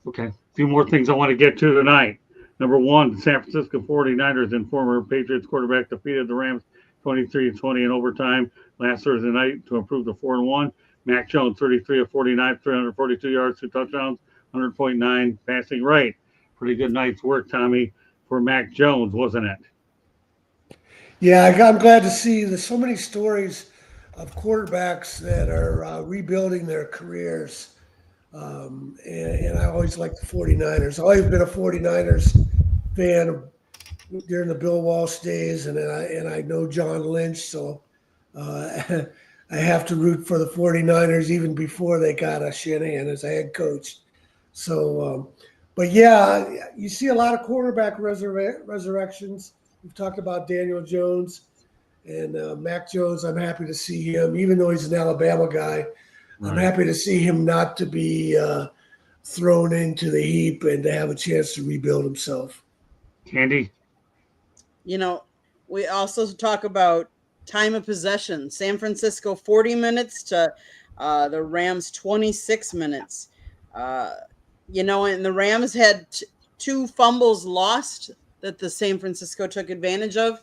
Okay, a few more things I want to get to tonight. Number one, the San Francisco 49ers and former Patriots quarterback defeated the Rams 23-20 in overtime last Thursday night to improve to 4-1. Mac Jones, 33 of 49, 342 yards, 2 touchdowns, 100.9 passing rate. Pretty good night's work, Tommy, for Mac Jones, wasn't it? Yeah, I'm glad to see there's so many stories of quarterbacks that are rebuilding their careers. And I always like the 49ers. I've always been a 49ers fan during the Bill Walsh days, and I know John Lynch, so uh, I have to root for the 49ers even before they got a Shanahan as a head coach. So, but yeah, you see a lot of quarterback resurrections. We've talked about Daniel Jones and Mac Jones. I'm happy to see him, even though he's an Alabama guy. I'm happy to see him not to be thrown into the heap and to have a chance to rebuild himself. Candy. We also talk about time of possession. San Francisco 40 minutes to the Rams 26 minutes. And the Rams had two fumbles lost that the San Francisco took advantage of.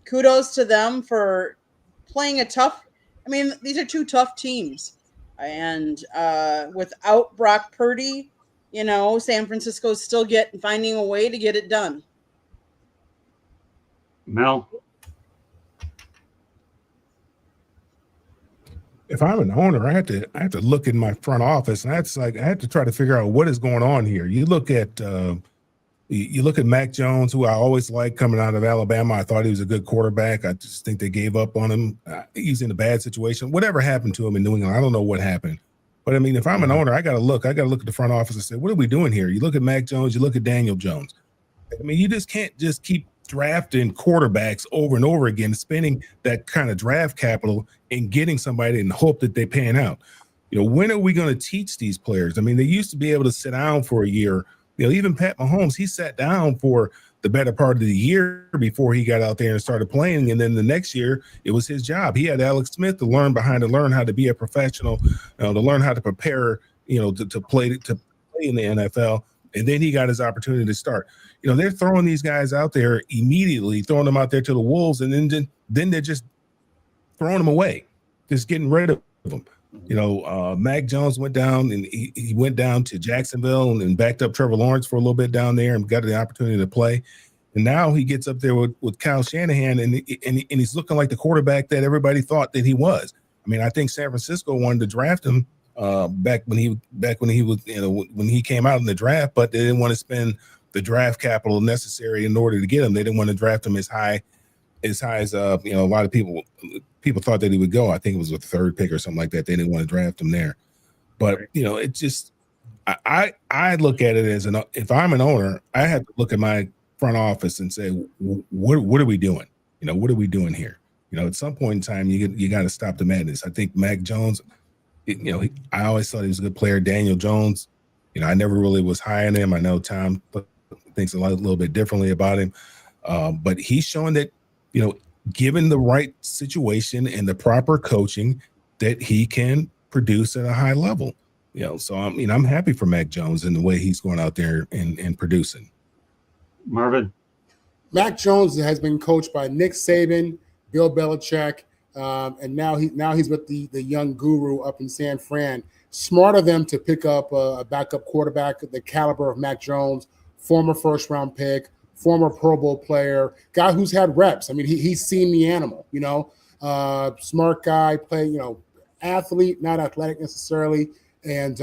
Kudos to them for playing a tough. These are two tough teams, and without Brock Purdy, San Francisco's still finding a way to get it done. Mel. If I'm an owner, I have to look in my front office, and I have to try to figure out what is going on here. You look at Mac Jones, who I always liked coming out of Alabama. I thought he was a good quarterback. I just think they gave up on him. He's in a bad situation. Whatever happened to him in New England, I don't know what happened. But if I'm an owner, I got to look at the front office and say, what are we doing here? You look at Mac Jones, you look at Daniel Jones. You just can't just keep drafting quarterbacks over and over again, spending that kind of draft capital and getting somebody and hope that they pan out. When are we going to teach these players? They used to be able to sit down for a year. Even Pat Mahomes, he sat down for the better part of the year before he got out there and started playing. And then the next year, it was his job. He had Alex Smith to learn how to be a professional, to learn how to prepare, to play in the NFL. And then he got his opportunity to start. They're throwing these guys out there immediately, throwing them out there to the wolves, and then they're just throwing them away, just getting rid of them. Mac Jones went down, and he went down to Jacksonville and backed up Trevor Lawrence for a little bit down there and got the opportunity to play. And now he gets up there with Kyle Shanahan, and he's looking like the quarterback that everybody thought that he was. I think San Francisco wanted to draft him back when he was when he came out in the draft, but they didn't want to spend the draft capital necessary in order to get him. They didn't want to draft him as high as a lot of people thought that he would go. I think it was a third pick or something like that. They didn't want to draft him there. But it just I look at it as if I'm an owner, I have to look at my front office and say, what are we doing? What are we doing here? At some point in time, you got to stop the madness. I think Mac Jones, I always thought he was a good player. Daniel Jones, I never really was high on him. I know Tom thinks a little bit differently about him, but he's showing that, given the right situation and the proper coaching, that he can produce at a high level. So I'm happy for Mac Jones and the way he's going out there and producing. Marvin. Mac Jones has been coached by Nick Saban, Bill Belichick, and now he's with the young guru up in San Fran. Smart of them to pick up a backup quarterback the caliber of Mac Jones, former first-round pick, former Pro Bowl player, guy who's had reps. He's seen the animal, smart guy, athlete, not athletic necessarily. And,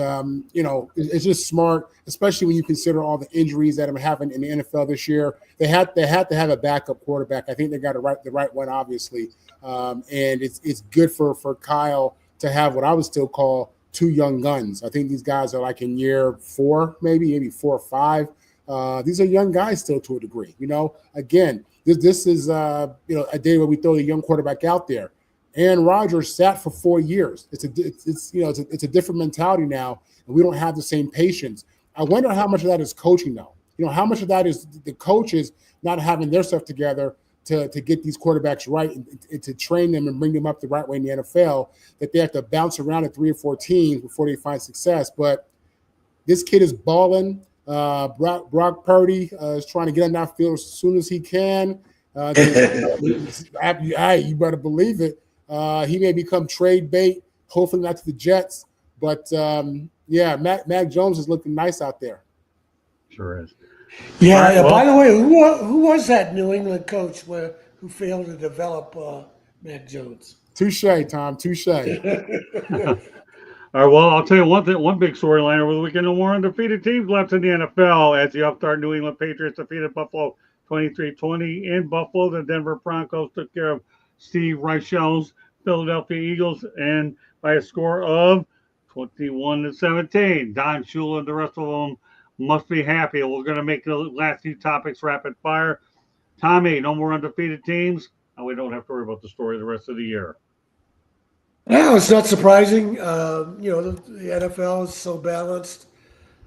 it's just smart, especially when you consider all the injuries that have happened in the NFL this year. They had to have a backup quarterback. I think they got the right one, obviously. And it's good for Kyle to have what I would still call two young guns. I think these guys are like in year 4, maybe 4 or 5. These are young guys still to a degree. Again, this is a day where we throw a young quarterback out there. Aaron Rodgers sat for 4 years. It's a different mentality now, and we don't have the same patience. I wonder how much of that is coaching though. How much of that is the coaches not having their stuff together to get these quarterbacks right and to train them and bring them up the right way in the NFL, that they have to bounce around at 3 or 4 teams before they find success. But this kid is balling. Brock Purdy is trying to get on that field as soon as he can. You better believe it. He may become trade bait, hopefully not to the Jets. But, Mac Jones is looking nice out there. Sure is. Yeah, by the way, who was that New England coach where who failed to develop Mac Jones. Touche, Tom. Touche. All right, well, I'll tell you one big storyline over the weekend. No more undefeated teams left in the NFL as the upstart New England Patriots defeated Buffalo 23-20 in Buffalo. The Denver Broncos took care of Steve Reichel's Philadelphia Eagles and by a score of 21-17. Don Shula and the rest of them must be happy. We're going to make the last few topics rapid fire. Tommy, no more undefeated teams. And we don't have to worry about the story the rest of the year. Yeah, it's not surprising. The NFL is so balanced.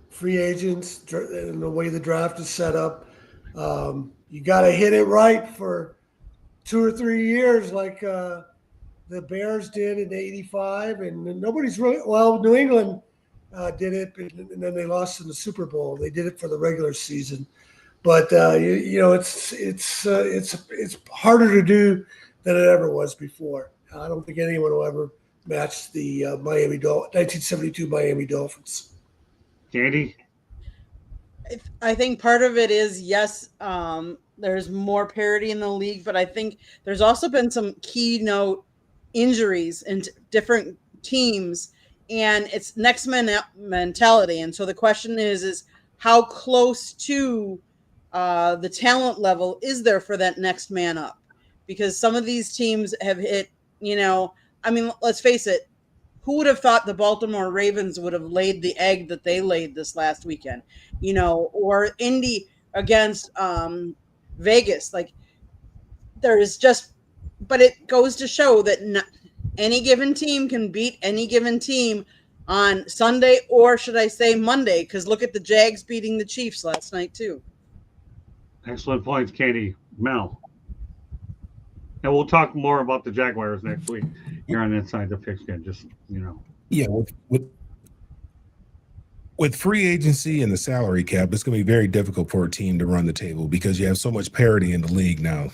Free agents and the way the draft is set up. You got to hit it right for 2 or 3 years like the Bears did in '85. And nobody's really – well, New England did it, and then they lost in the Super Bowl. They did it for the regular season. But, it's harder to do than it ever was before. I don't think anyone will ever match the 1972 Miami Dolphins. Candy? I think part of it is, yes, there's more parity in the league, but I think there's also been some keynote injuries in different teams, and it's next man up mentality. And so the question is how close to the talent level is there for that next man up? Because some of these teams have hit, let's face it, who would have thought the Baltimore Ravens would have laid the egg that they laid this last weekend, or Indy against Vegas? Like, there is just, but it goes to show that any given team can beat any given team on Sunday, or should I say Monday? Because look at the Jags beating the Chiefs last night too. Excellent points, Katie. Mel. And we'll talk more about the Jaguars next week here on Inside the Pigskin. Just, Yeah, with free agency and the salary cap, it's going to be very difficult for a team to run the table because you have so much parity in the league now.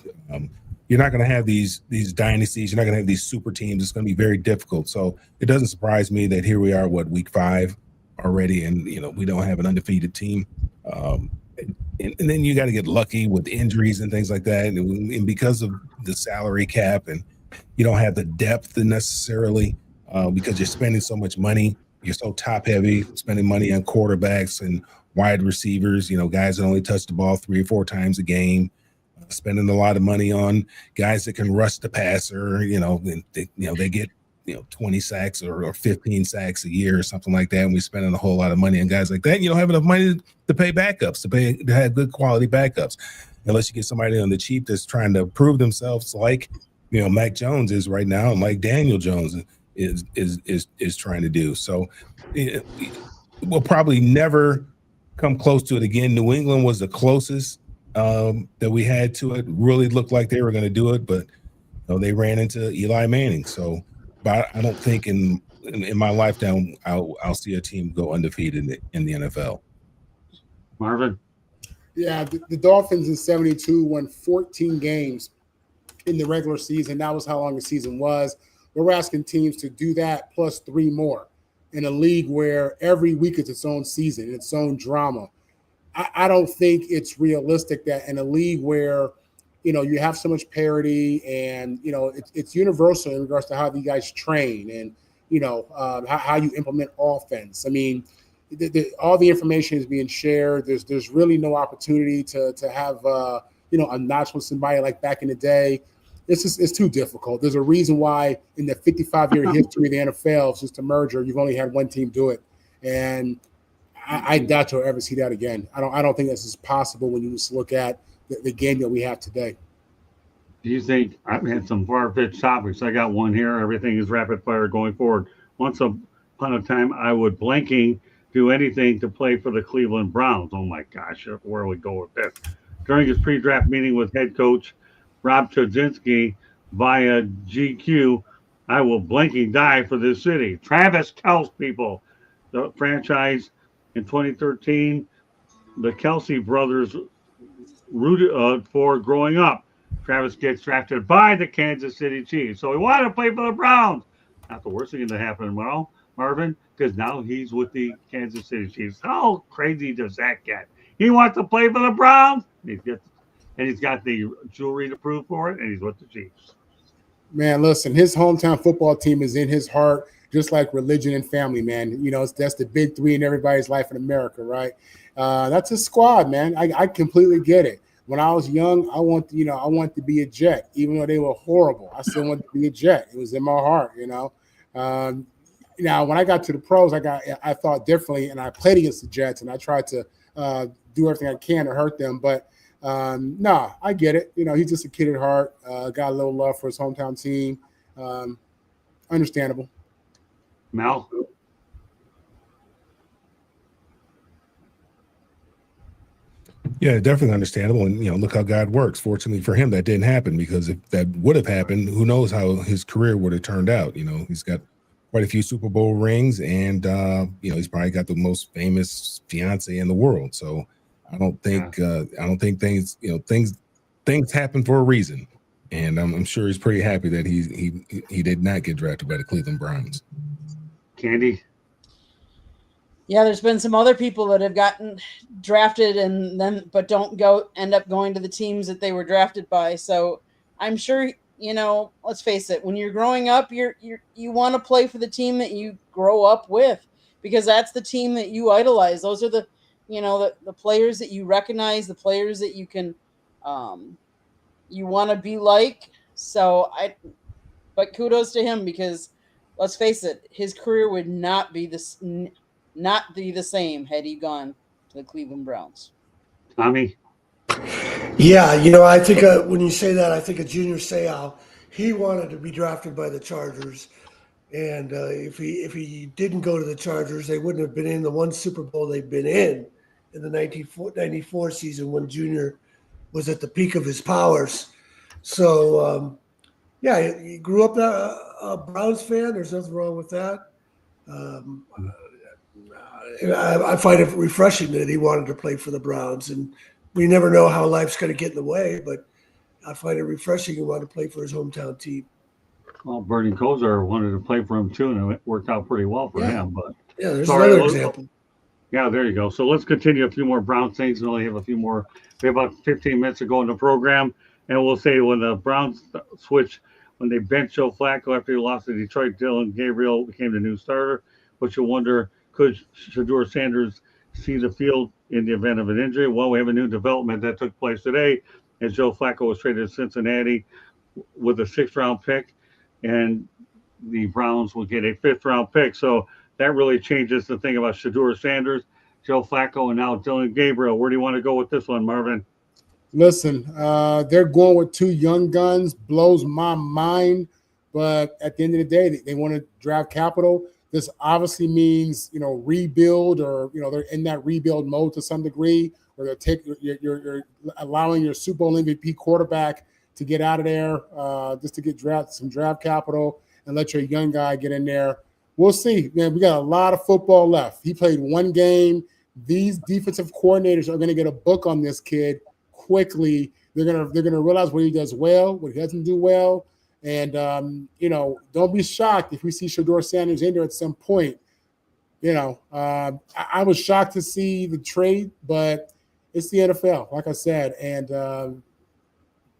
You're not going to have these dynasties. You're not going to have these super teams. It's going to be very difficult. So it doesn't surprise me that here we are, week 5 already, and we don't have an undefeated team. And then you got to get lucky with injuries and things like that. And because of the salary cap, and you don't have the depth necessarily because you're spending so much money. You're so top heavy, spending money on quarterbacks and wide receivers, guys that only touch the ball 3 or 4 times a game, spending a lot of money on guys that can rush the passer, and they get 20 sacks or 15 sacks a year or something like that. And we're spending a whole lot of money on guys like that. And you don't have enough money to pay backups, to have good quality backups, unless you get somebody on the cheap that's trying to prove themselves like, Mac Jones is right now, and like Daniel Jones is trying to do. So we'll probably never come close to it again. New England was the closest that we had to it. Really looked like they were going to do it, but they ran into Eli Manning. So, but I don't think in my lifetime I'll see a team go undefeated in the NFL. Marvin? Yeah, the Dolphins in 72 won 14 games in the regular season. That was how long the season was. We're asking teams to do that plus 3 more in a league where every week is its own season, its own drama. I don't think it's realistic that in a league where you have so much parity and, it's universal in regards to how you guys train and, how you implement offense. I mean, all the information is being shared. There's really no opportunity to have, a notch with somebody like back in the day. It's too difficult. There's a reason why in the 55-year history of the NFL, since the merger, you've only had one team do it. And I doubt you'll ever see that again. I don't think this is possible when you just look at the game that we have today. Do you think I've had some far-fetched topics? I got one here. Everything is rapid fire going forward. Once upon a time, I would blanking do anything to play for the Cleveland Browns. Oh my gosh, where we go with this? During his pre-draft meeting with head coach Rob Chodzinski via GQ, I will blanking die for this city. Travis Kelce, people, the franchise in 2013, the Kelce brothers rooted for growing up. Travis gets drafted by the Kansas City Chiefs. So he wanted to play for the Browns. Not the worst thing that happened, well, Marvin, because now he's with the Kansas City Chiefs. How crazy does that get? He wants to play for the Browns. and he's got the jewelry to prove for it, and he's with the Chiefs. Man, listen, his hometown football team is in his heart, just like religion and family, man. That's the big three in everybody's life in America, right? That's a squad, man. I completely get it. When I was young, I wanted to be a Jet, even though they were horrible. I still wanted to be a Jet. It was in my heart, Now, when I got to the pros, I thought differently, and I played against the Jets, and I tried to do everything I can to hurt them. But I get it. He's just a kid at heart. Got a little love for his hometown team. Understandable. Mel? Yeah, definitely understandable. And, look how God works. Fortunately for him, that didn't happen, because if that would have happened, who knows how his career would have turned out. He's got quite a few Super Bowl rings, and, he's probably got the most famous fiance in the world. So I don't think things happen for a reason. And I'm sure he's pretty happy that he did not get drafted by the Cleveland Browns. Candy? Yeah, there's been some other people that have gotten drafted but don't end up going to the teams that they were drafted by. So I'm sure, let's face it, when you're growing up, you want to play for the team that you grow up with, because that's the team that you idolize. Those are the players that you recognize, the players that you can you want to be like. But kudos to him, because let's face it, his career would not be the same had he gone to the Cleveland Browns. Tommy? Yeah, I think when you say that, I think of Junior Seau. He wanted to be drafted by the Chargers, and if he didn't go to the Chargers, they wouldn't have been in the one Super Bowl they've been in the 1994 season, when Junior was at the peak of his powers. So, he grew up a Browns fan. There's nothing wrong with that. I find it refreshing that he wanted to play for the Browns, and we never know how life's going to get in the way, but I find it refreshing he wanted to play for his hometown team. Well, Bernie Kosar wanted to play for him too, and it worked out pretty well for him. But there's another example. Yeah, there you go. So let's continue a few more Browns things. We only have a few more. We have about 15 minutes to go in the program, and we'll say when the Browns when they benched Joe Flacco after he lost to Detroit, Dylan Gabriel became the new starter. But you wonder, could Shedeur Sanders see the field in the event of an injury? Well, we have a new development that took place today, as Joe Flacco was traded to Cincinnati with a 6th-round pick, and the Browns will get a 5th-round pick. So that really changes the thing about Shedeur Sanders, Joe Flacco, and now Dylan Gabriel. Where do you want to go with this one, Marvin? Listen, they're going with 2 young guns. Blows my mind. But at the end of the day, they want to draft capital. This obviously means, rebuild, or, they're in that rebuild mode to some degree, where you're allowing your Super Bowl MVP quarterback to get out of there just to get some draft capital and let your young guy get in there. We'll see, man. We got a lot of football left. He played 1 game. These defensive coordinators are going to get a book on this kid quickly. They're gonna realize what he does well, what he doesn't do well. And, don't be shocked if we see Shedeur Sanders in there at some point. I was shocked to see the trade, but it's the NFL, like I said. And,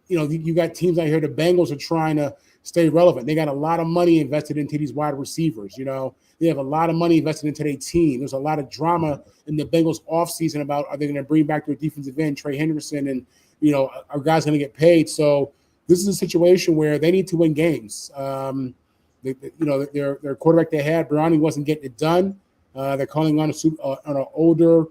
you got teams out here. The Bengals are trying to stay relevant. They got a lot of money invested into these wide receivers. They have a lot of money invested into their team. There's a lot of drama in the Bengals offseason about, are they going to bring back their defensive end, Trey Henderson, and, are guys going to get paid? So this is a situation where they need to win games. Their quarterback they had, Browning, wasn't getting it done. They're calling on an older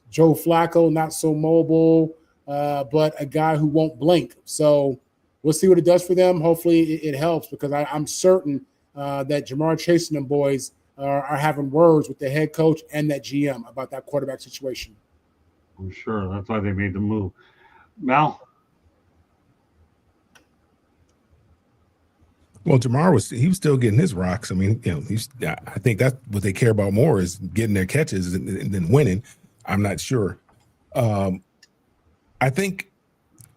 Joe Flacco, not so mobile, but a guy who won't blink. So we'll see what it does for them. Hopefully it helps, because I'm certain that Jamar Chase and them boys are having words with the head coach and that GM about that quarterback situation. I'm sure that's why they made the move. Mel? Well, Jamar was still getting his rocks. I mean, I think that's what they care about more, is getting their catches than winning. I'm not sure. I think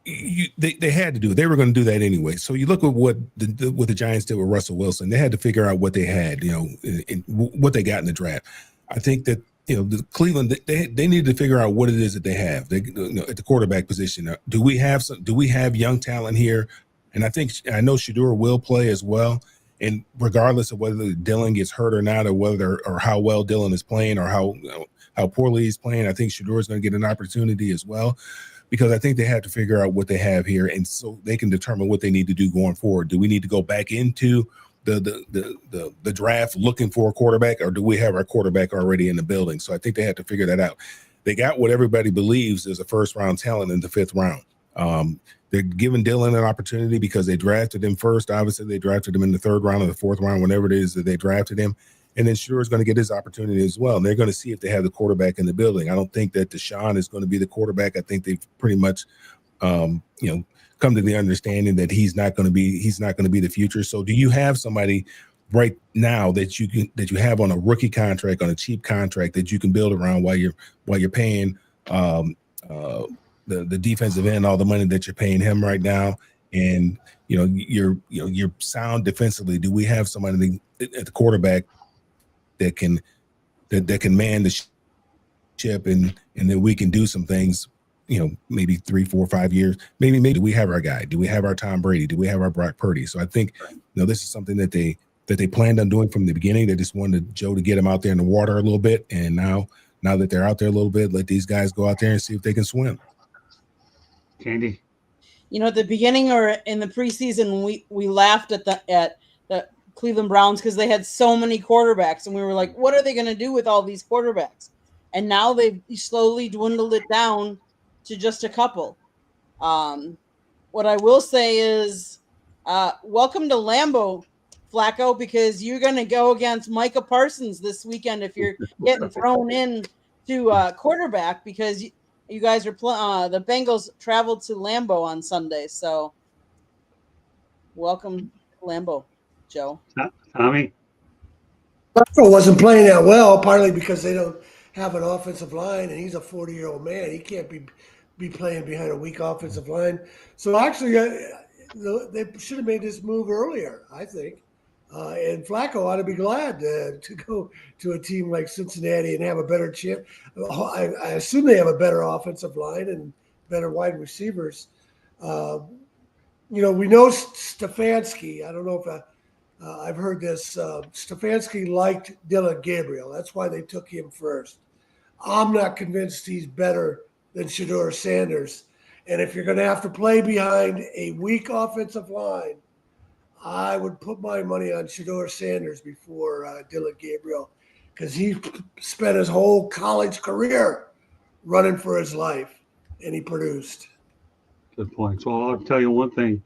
they had to do it. They were going to do that anyway. So you look at what the Giants did with Russell Wilson. They had to figure out what they had, and what they got in the draft. I think that the Cleveland, they need to figure out what it is that they have. They, at the quarterback position, do we have young talent here? And I know Shedeur will play as well. And regardless of whether Dylan gets hurt or not, or how well Dylan is playing, or how poorly he's playing, I think Shedeur is going to get an opportunity as well, because I think they have to figure out what they have here, and so they can determine what they need to do going forward. Do we need to go back into the draft looking for a quarterback, or do we have our quarterback already in the building? So I think they have to figure that out. They got what everybody believes is a first-round talent in the 5th round. They're giving Dylan an opportunity because they drafted him first. Obviously, they drafted him in the 3rd round or the 4th round, whenever it is that they drafted him. And then Shedeur is going to get his opportunity as well. And they're going to see if they have the quarterback in the building. I don't think that Deshaun is going to be the quarterback. I think they've pretty much, come to the understanding that he's not going to be the future. So, do you have somebody right now that you have on a rookie contract, on a cheap contract, that you can build around while you're paying the defensive end all the money that you're paying him right now, and you're sound defensively? Do we have somebody at the quarterback that can man the ship, and then we can do some things, maybe 3, 4, 5 years, maybe do we have our guy? Do we have our Tom Brady? Do we have our Brock Purdy? So I think this is something that they planned on doing from the beginning. They just wanted Joe to get him out there in the water a little bit, and now that they're out there a little bit, let these guys go out there and see if they can swim. Candy. At the beginning or in the preseason, we laughed at the Cleveland Browns because they had so many quarterbacks, and we were like, what are they going to do with all these quarterbacks? And now they've slowly dwindled it down to just a couple. What I will say is, welcome to Lambeau, Flacco, because you're going to go against Micah Parsons this weekend if you're getting thrown in to quarterback, because you guys are the Bengals traveled to Lambeau on Sunday. So welcome to Lambeau, Joe. Tommy? Flacco wasn't playing that well, partly because they don't have an offensive line, and he's a 40-year-old man. He can't be playing behind a weak offensive line. So actually, they should have made this move earlier, I think. And Flacco ought to be glad to go to a team like Cincinnati and have a better chip. I assume they have a better offensive line and better wide receivers. We know Stefanski. I don't know if I've heard this. Stefanski liked Dylan Gabriel. That's why they took him first. I'm not convinced he's better than Shedeur Sanders. And if you're going to have to play behind a weak offensive line, I would put my money on Shedeur Sanders before Dylan Gabriel, because he spent his whole college career running for his life, and he produced. Good point. So I'll tell you one thing.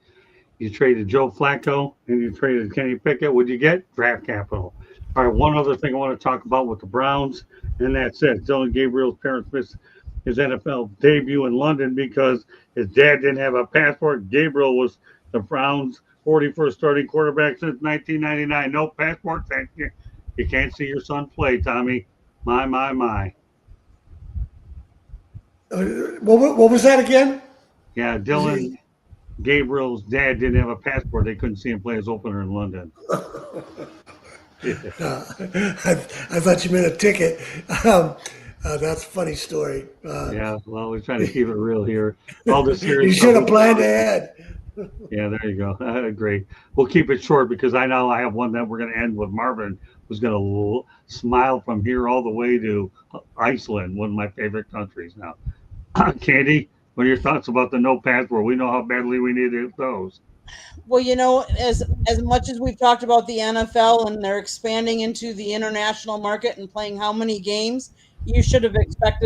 You traded Joe Flacco and you traded Kenny Pickett. What'd you get? Draft capital. All right, one other thing I want to talk about with the Browns, and that's it. Dylan Gabriel's parents missed his NFL debut in London because his dad didn't have a passport. Gabriel was the Browns' 41st starting quarterback since 1999. No passport. Thank you. You can't see your son play, Tommy. My. What was that again? Yeah, Dylan Gabriel's dad didn't have a passport. They couldn't see him play his opener in London. I thought you meant a ticket. That's a funny story. Yeah, well, we're trying to keep it real here. All this here. You should have planned ahead. Yeah, there you go. Great. We'll keep it short because I know I have one that we're going to end with Marvin, who's going to smile from here all the way to Iceland, one of my favorite countries now. Candy, what are your thoughts about the no passport? We know how badly we needed those. Well, as much as we've talked about the NFL and they're expanding into the international market and playing how many games, you need to expect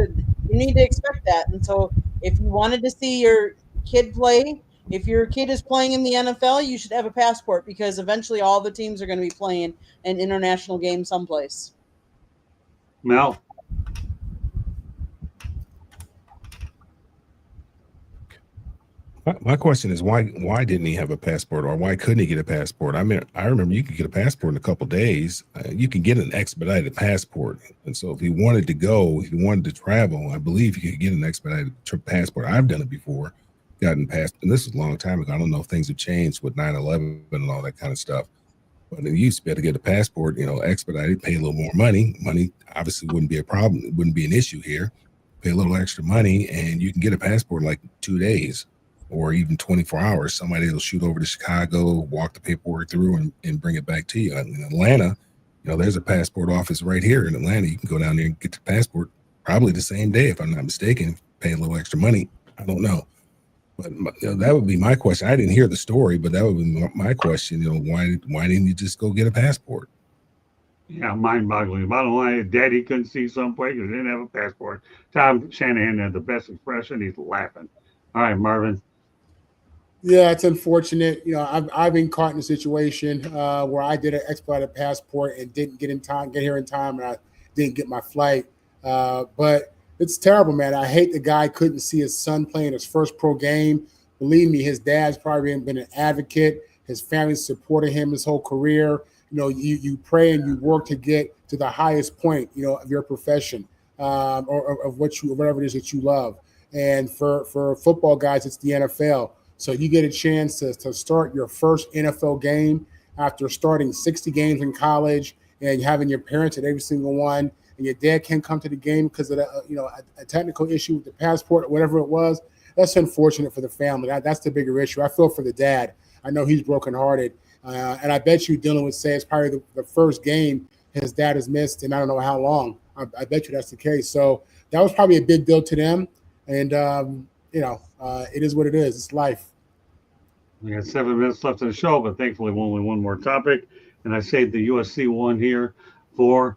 that. And so if you wanted to see your kid play, if your kid is playing in the NFL, you should have a passport, because eventually all the teams are going to be playing an international game someplace. Mel? My question is, why didn't he have a passport, or why couldn't he get a passport? I mean, I remember you could get a passport in a couple of days. You can get an expedited passport. And so if he wanted to travel, I believe you could get an expedited passport. I've done it before, gotten past, and this was a long time ago. I don't know if things have changed with 9/11 and all that kind of stuff. But it used to be able to get a passport, expedited, pay a little more money. Money obviously wouldn't be a problem. It wouldn't be an issue here. Pay a little extra money and you can get a passport in like 2 days or even 24 hours. Somebody will shoot over to Chicago, walk the paperwork through and bring it back to you. In Atlanta, there's a passport office right here in Atlanta. You can go down there and get the passport probably the same day, if I'm not mistaken, pay a little extra money. I don't know. But that would be my question. I didn't hear the story, but that would be my question. Why didn't you just go get a passport? Yeah, mind-boggling. Bottom line is, Daddy couldn't see some place because he didn't have a passport. Tom Shanahan had the best expression. He's laughing. All right, Marvin. Yeah, it's unfortunate. I've been caught in a situation where I did an expedited passport and didn't get here in time, and I didn't get my flight. But it's terrible, man. I hate the guy couldn't see his son playing his first pro game. Believe me, his dad's probably been an advocate. His family supported him his whole career. You pray and you work to get to the highest point, of your profession or of whatever it is that you love. And for football guys, it's the NFL. So you get a chance to start your first NFL game after starting 60 games in college and having your parents at every single one. And your dad can't come to the game because of a technical issue with the passport or whatever it was. That's unfortunate for the family. That's the bigger issue. I feel for the dad. I know he's brokenhearted. And I bet you Dylan would say it's probably the first game his dad has missed in I don't know how long. I bet you that's the case. So that was probably a big deal to them. And, it is what it is. It's life. We got 7 minutes left in the show, but thankfully only one more topic. And I saved the USC one here for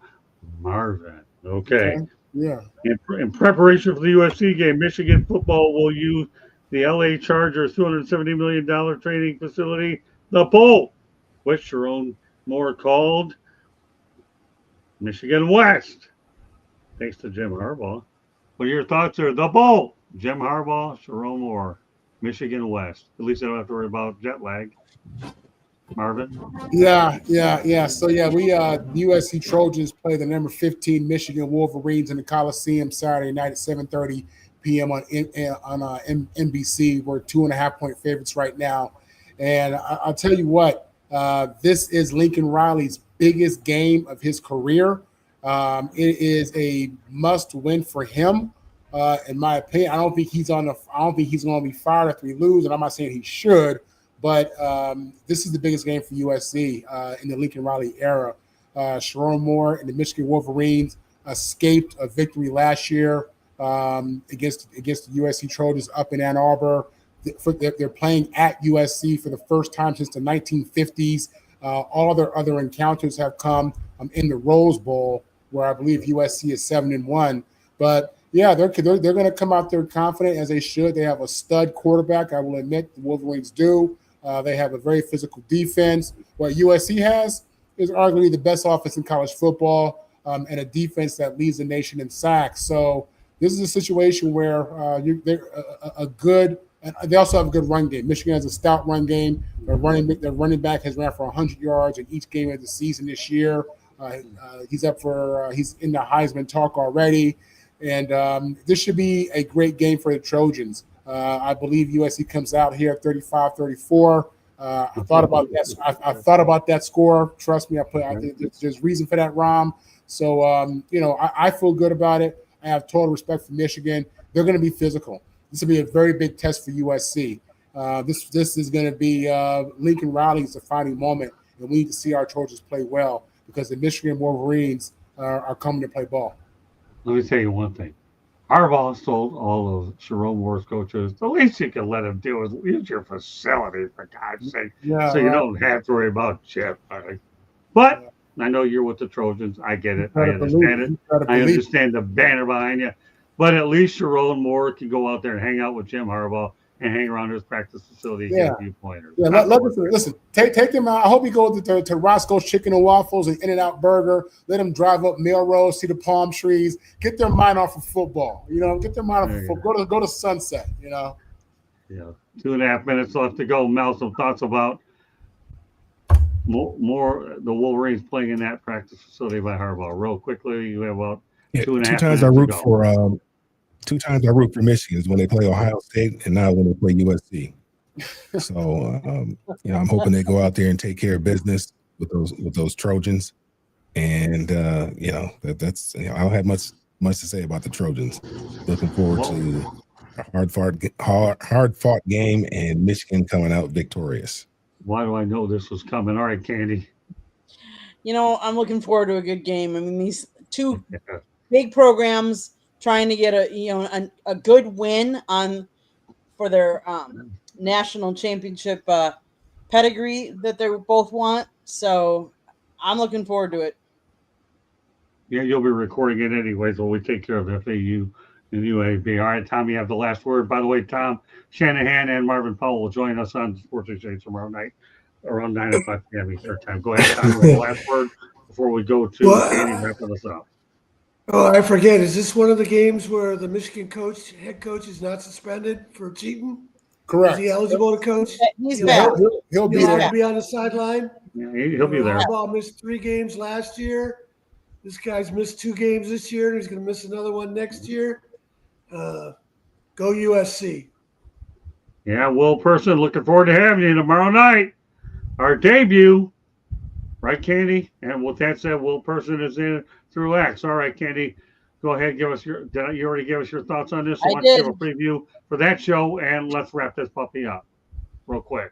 Marvin. Okay. Yeah. In preparation for the USC game, Michigan football will use the LA Chargers $270 million training facility, the Bowl, which Sharon Moore called Michigan West. Thanks to Jim Harbaugh. What are your thoughts there? The Bowl, Jim Harbaugh, Sharon Moore, Michigan West. At least I don't have to worry about jet lag. Marvin? Yeah. So, we USC Trojans play the number 15 Michigan Wolverines in the Coliseum Saturday night at 7:30 p.m. on NBC. We're 2.5-point favorites right now. And I'll tell you what, this is Lincoln Riley's biggest game of his career. It is a must-win for him, in my opinion. I don't think he's going to be fired after we lose, and I'm not saying he should. But this is the biggest game for USC in the Lincoln Riley era. Sharon Moore and the Michigan Wolverines escaped a victory last year against the USC Trojans up in Ann Arbor. They're playing at USC for the first time since the 1950s. All their other encounters have come in the Rose Bowl, where I believe USC is 7-1. But yeah, they're going to come out there confident, as they should. They have a stud quarterback, I will admit. The Wolverines do. They have a very physical defense. What USC has is arguably the best offense in college football, and a defense that leads the nation in sacks. So this is a situation where they're a good. And they also have a good run game. Michigan has a stout run game. Their running back has ran for 100 yards in each game of the season this year. He's in the Heisman talk already. And this should be a great game for the Trojans. I believe USC comes out here at 35-34. I thought about that. I thought about that score. Trust me, there's reason for that, Rom. So I feel good about it. I have total respect for Michigan. They're going to be physical. This will be a very big test for USC. This is going to be Lincoln Riley's defining moment, and we need to see our Trojans play well because the Michigan Wolverines are coming to play ball. Let me tell you one thing. Harbaugh told all of Sharon Moore's coaches, the least you can let him do is use your facility, for God's sake, so you don't have to worry about Chip. Right? But I know you're with the Trojans. I get it. I understand it. I understand the banner behind you. But at least Sharon Moore can go out there and hang out with Jim Harbaugh and hang around his practice facility and get a few pointers. Yeah, listen, take them out. I hope you go to Roscoe's Chicken and Waffles and In-N-Out Burger. Let them drive up Melrose, see the palm trees, get their mind off of football. Get their mind off of football. Go to Sunset. Yeah. 2.5 minutes left to go. Mel, some thoughts about more the Wolverines playing in that practice facility by Harbaugh. Real quickly, you have about 2.5 minutes. Two times I root for Michigan is when they play Ohio State and now when they play USC. So, I'm hoping they go out there and take care of business. with those Trojans, and that's I don't have much to say about the Trojans. Looking forward to a hard fought game and Michigan coming out victorious. Why do I know this was coming? All right, Candy. I'm looking forward to a good game. I mean, these two big programs trying to get a good win for their national championship pedigree that they both want. So I'm looking forward to it. Yeah, you'll be recording it anyways while we take care of FAU and UAB. All right, Tom, you have the last word. By the way, Tom Shanahan and Marvin Powell will join us on Sports Exchange tomorrow night around 9 o'clock p.m. Eastern time. Go ahead, Tom, with the last word before we go to Candy wrapping us up. Oh, I forget. Is this one of the games where the Michigan head coach is not suspended for cheating? Correct. Is he eligible to coach? He's back. He'll be He'll there. have to be on the sideline. Yeah, he'll be there. Harbaugh missed 3 games last year. This guy's missed 2 games this year, and he's going to miss another one next year. Go USC. Yeah, Will Person, looking forward to having you tomorrow night. Our debut. Right, Candy? And with that said, Will Person is in through X. All right, Candy, go ahead. Give us you already gave us your thoughts on this? So why don't you give a preview for that show, and let's wrap this puppy up real quick.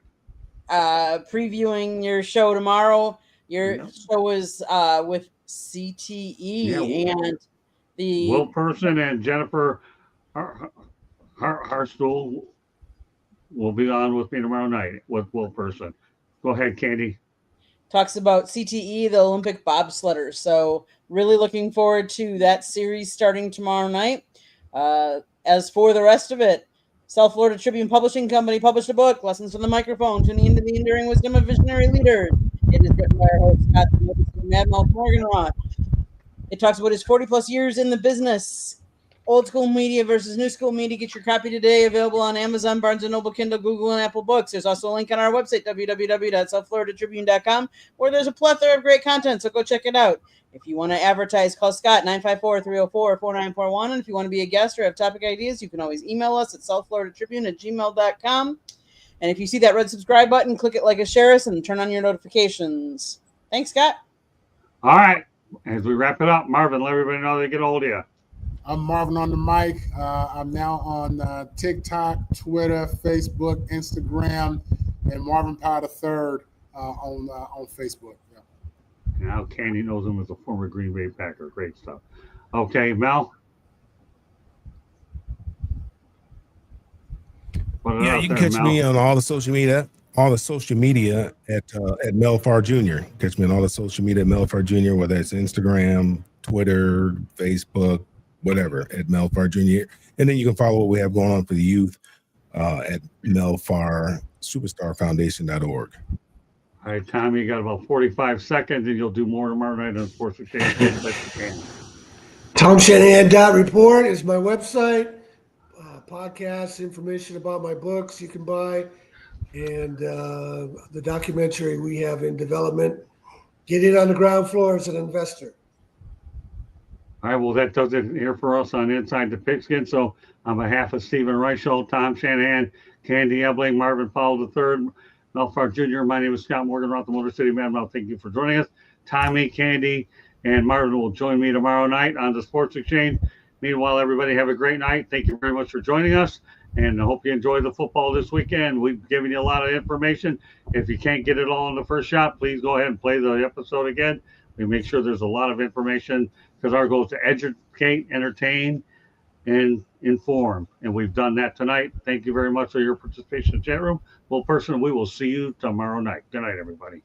Previewing your show tomorrow. Your show is with CTE and the Will Person and Jennifer Hartstool will be on with me tomorrow night with Will Person. Go ahead, Candy. Talks about CTE, the Olympic bobsledders. So really looking forward to that series starting tomorrow night. As for the rest of it, South Florida Tribune Publishing Company published a book, Lessons from the Microphone, Tuning into the Enduring Wisdom of Visionary Leaders. It is written by our host, Scott Mad Mouth Morganroth. It talks about his 40-plus years in the business. Old school media versus new school media. Get your copy today. Available on Amazon, Barnes & Noble, Kindle, Google, and Apple Books. There's also a link on our website, www.southfloridatribune.com, where there's a plethora of great content, so go check it out. If you want to advertise, call Scott, 954-304-4941. And if you want to be a guest or have topic ideas, you can always email us at southfloridatribune@gmail.com. And if you see that red subscribe button, click it like a share us and turn on your notifications. Thanks, Scott. All right. As we wrap it up, Marvin, let everybody know they get a hold of you. I'm Marvin on the mic. I'm now on TikTok, Twitter, Facebook, Instagram, and Marvin Powell III on Facebook. Yeah. Now Candy knows him as a former Green Bay Packer. Great stuff. Okay, Mel. Yeah, you can catch me on all the social media. At Mel Farr Jr. Catch me on all the social media at Mel Farr Jr., whether it's Instagram, Twitter, Facebook, whatever, at Mel Farr Jr. And then you can follow what we have going on for the youth at melfarsuperstarfoundation.org. All right, Tommy, you got about 45 seconds, and you'll do more tomorrow night on Sports Exchange. TomShanahan.report is my website. Podcasts, information about my books you can buy, and the documentary we have in development. Get in on the ground floor as an investor. All right, well, that does it here for us on Inside the Pigskin. So on behalf of Stephen Reichel, Tom Shanahan, Candy Ebling, Marvin Powell III, Mel Farr Jr., my name is Scott Morganroth, the Motor City Man. Thank you for joining us. Tommy, Candy, and Marvin will join me tomorrow night on the Sports Exchange. Meanwhile, everybody have a great night. Thank you very much for joining us, and I hope you enjoy the football this weekend. We've given you a lot of information. If you can't get it all in the first shot, please go ahead and play the episode again. We make sure there's a lot of information because our goal is to educate, entertain, and inform. And we've done that tonight. Thank you very much for your participation in the chat room. Well, personally, we will see you tomorrow night. Good night, everybody.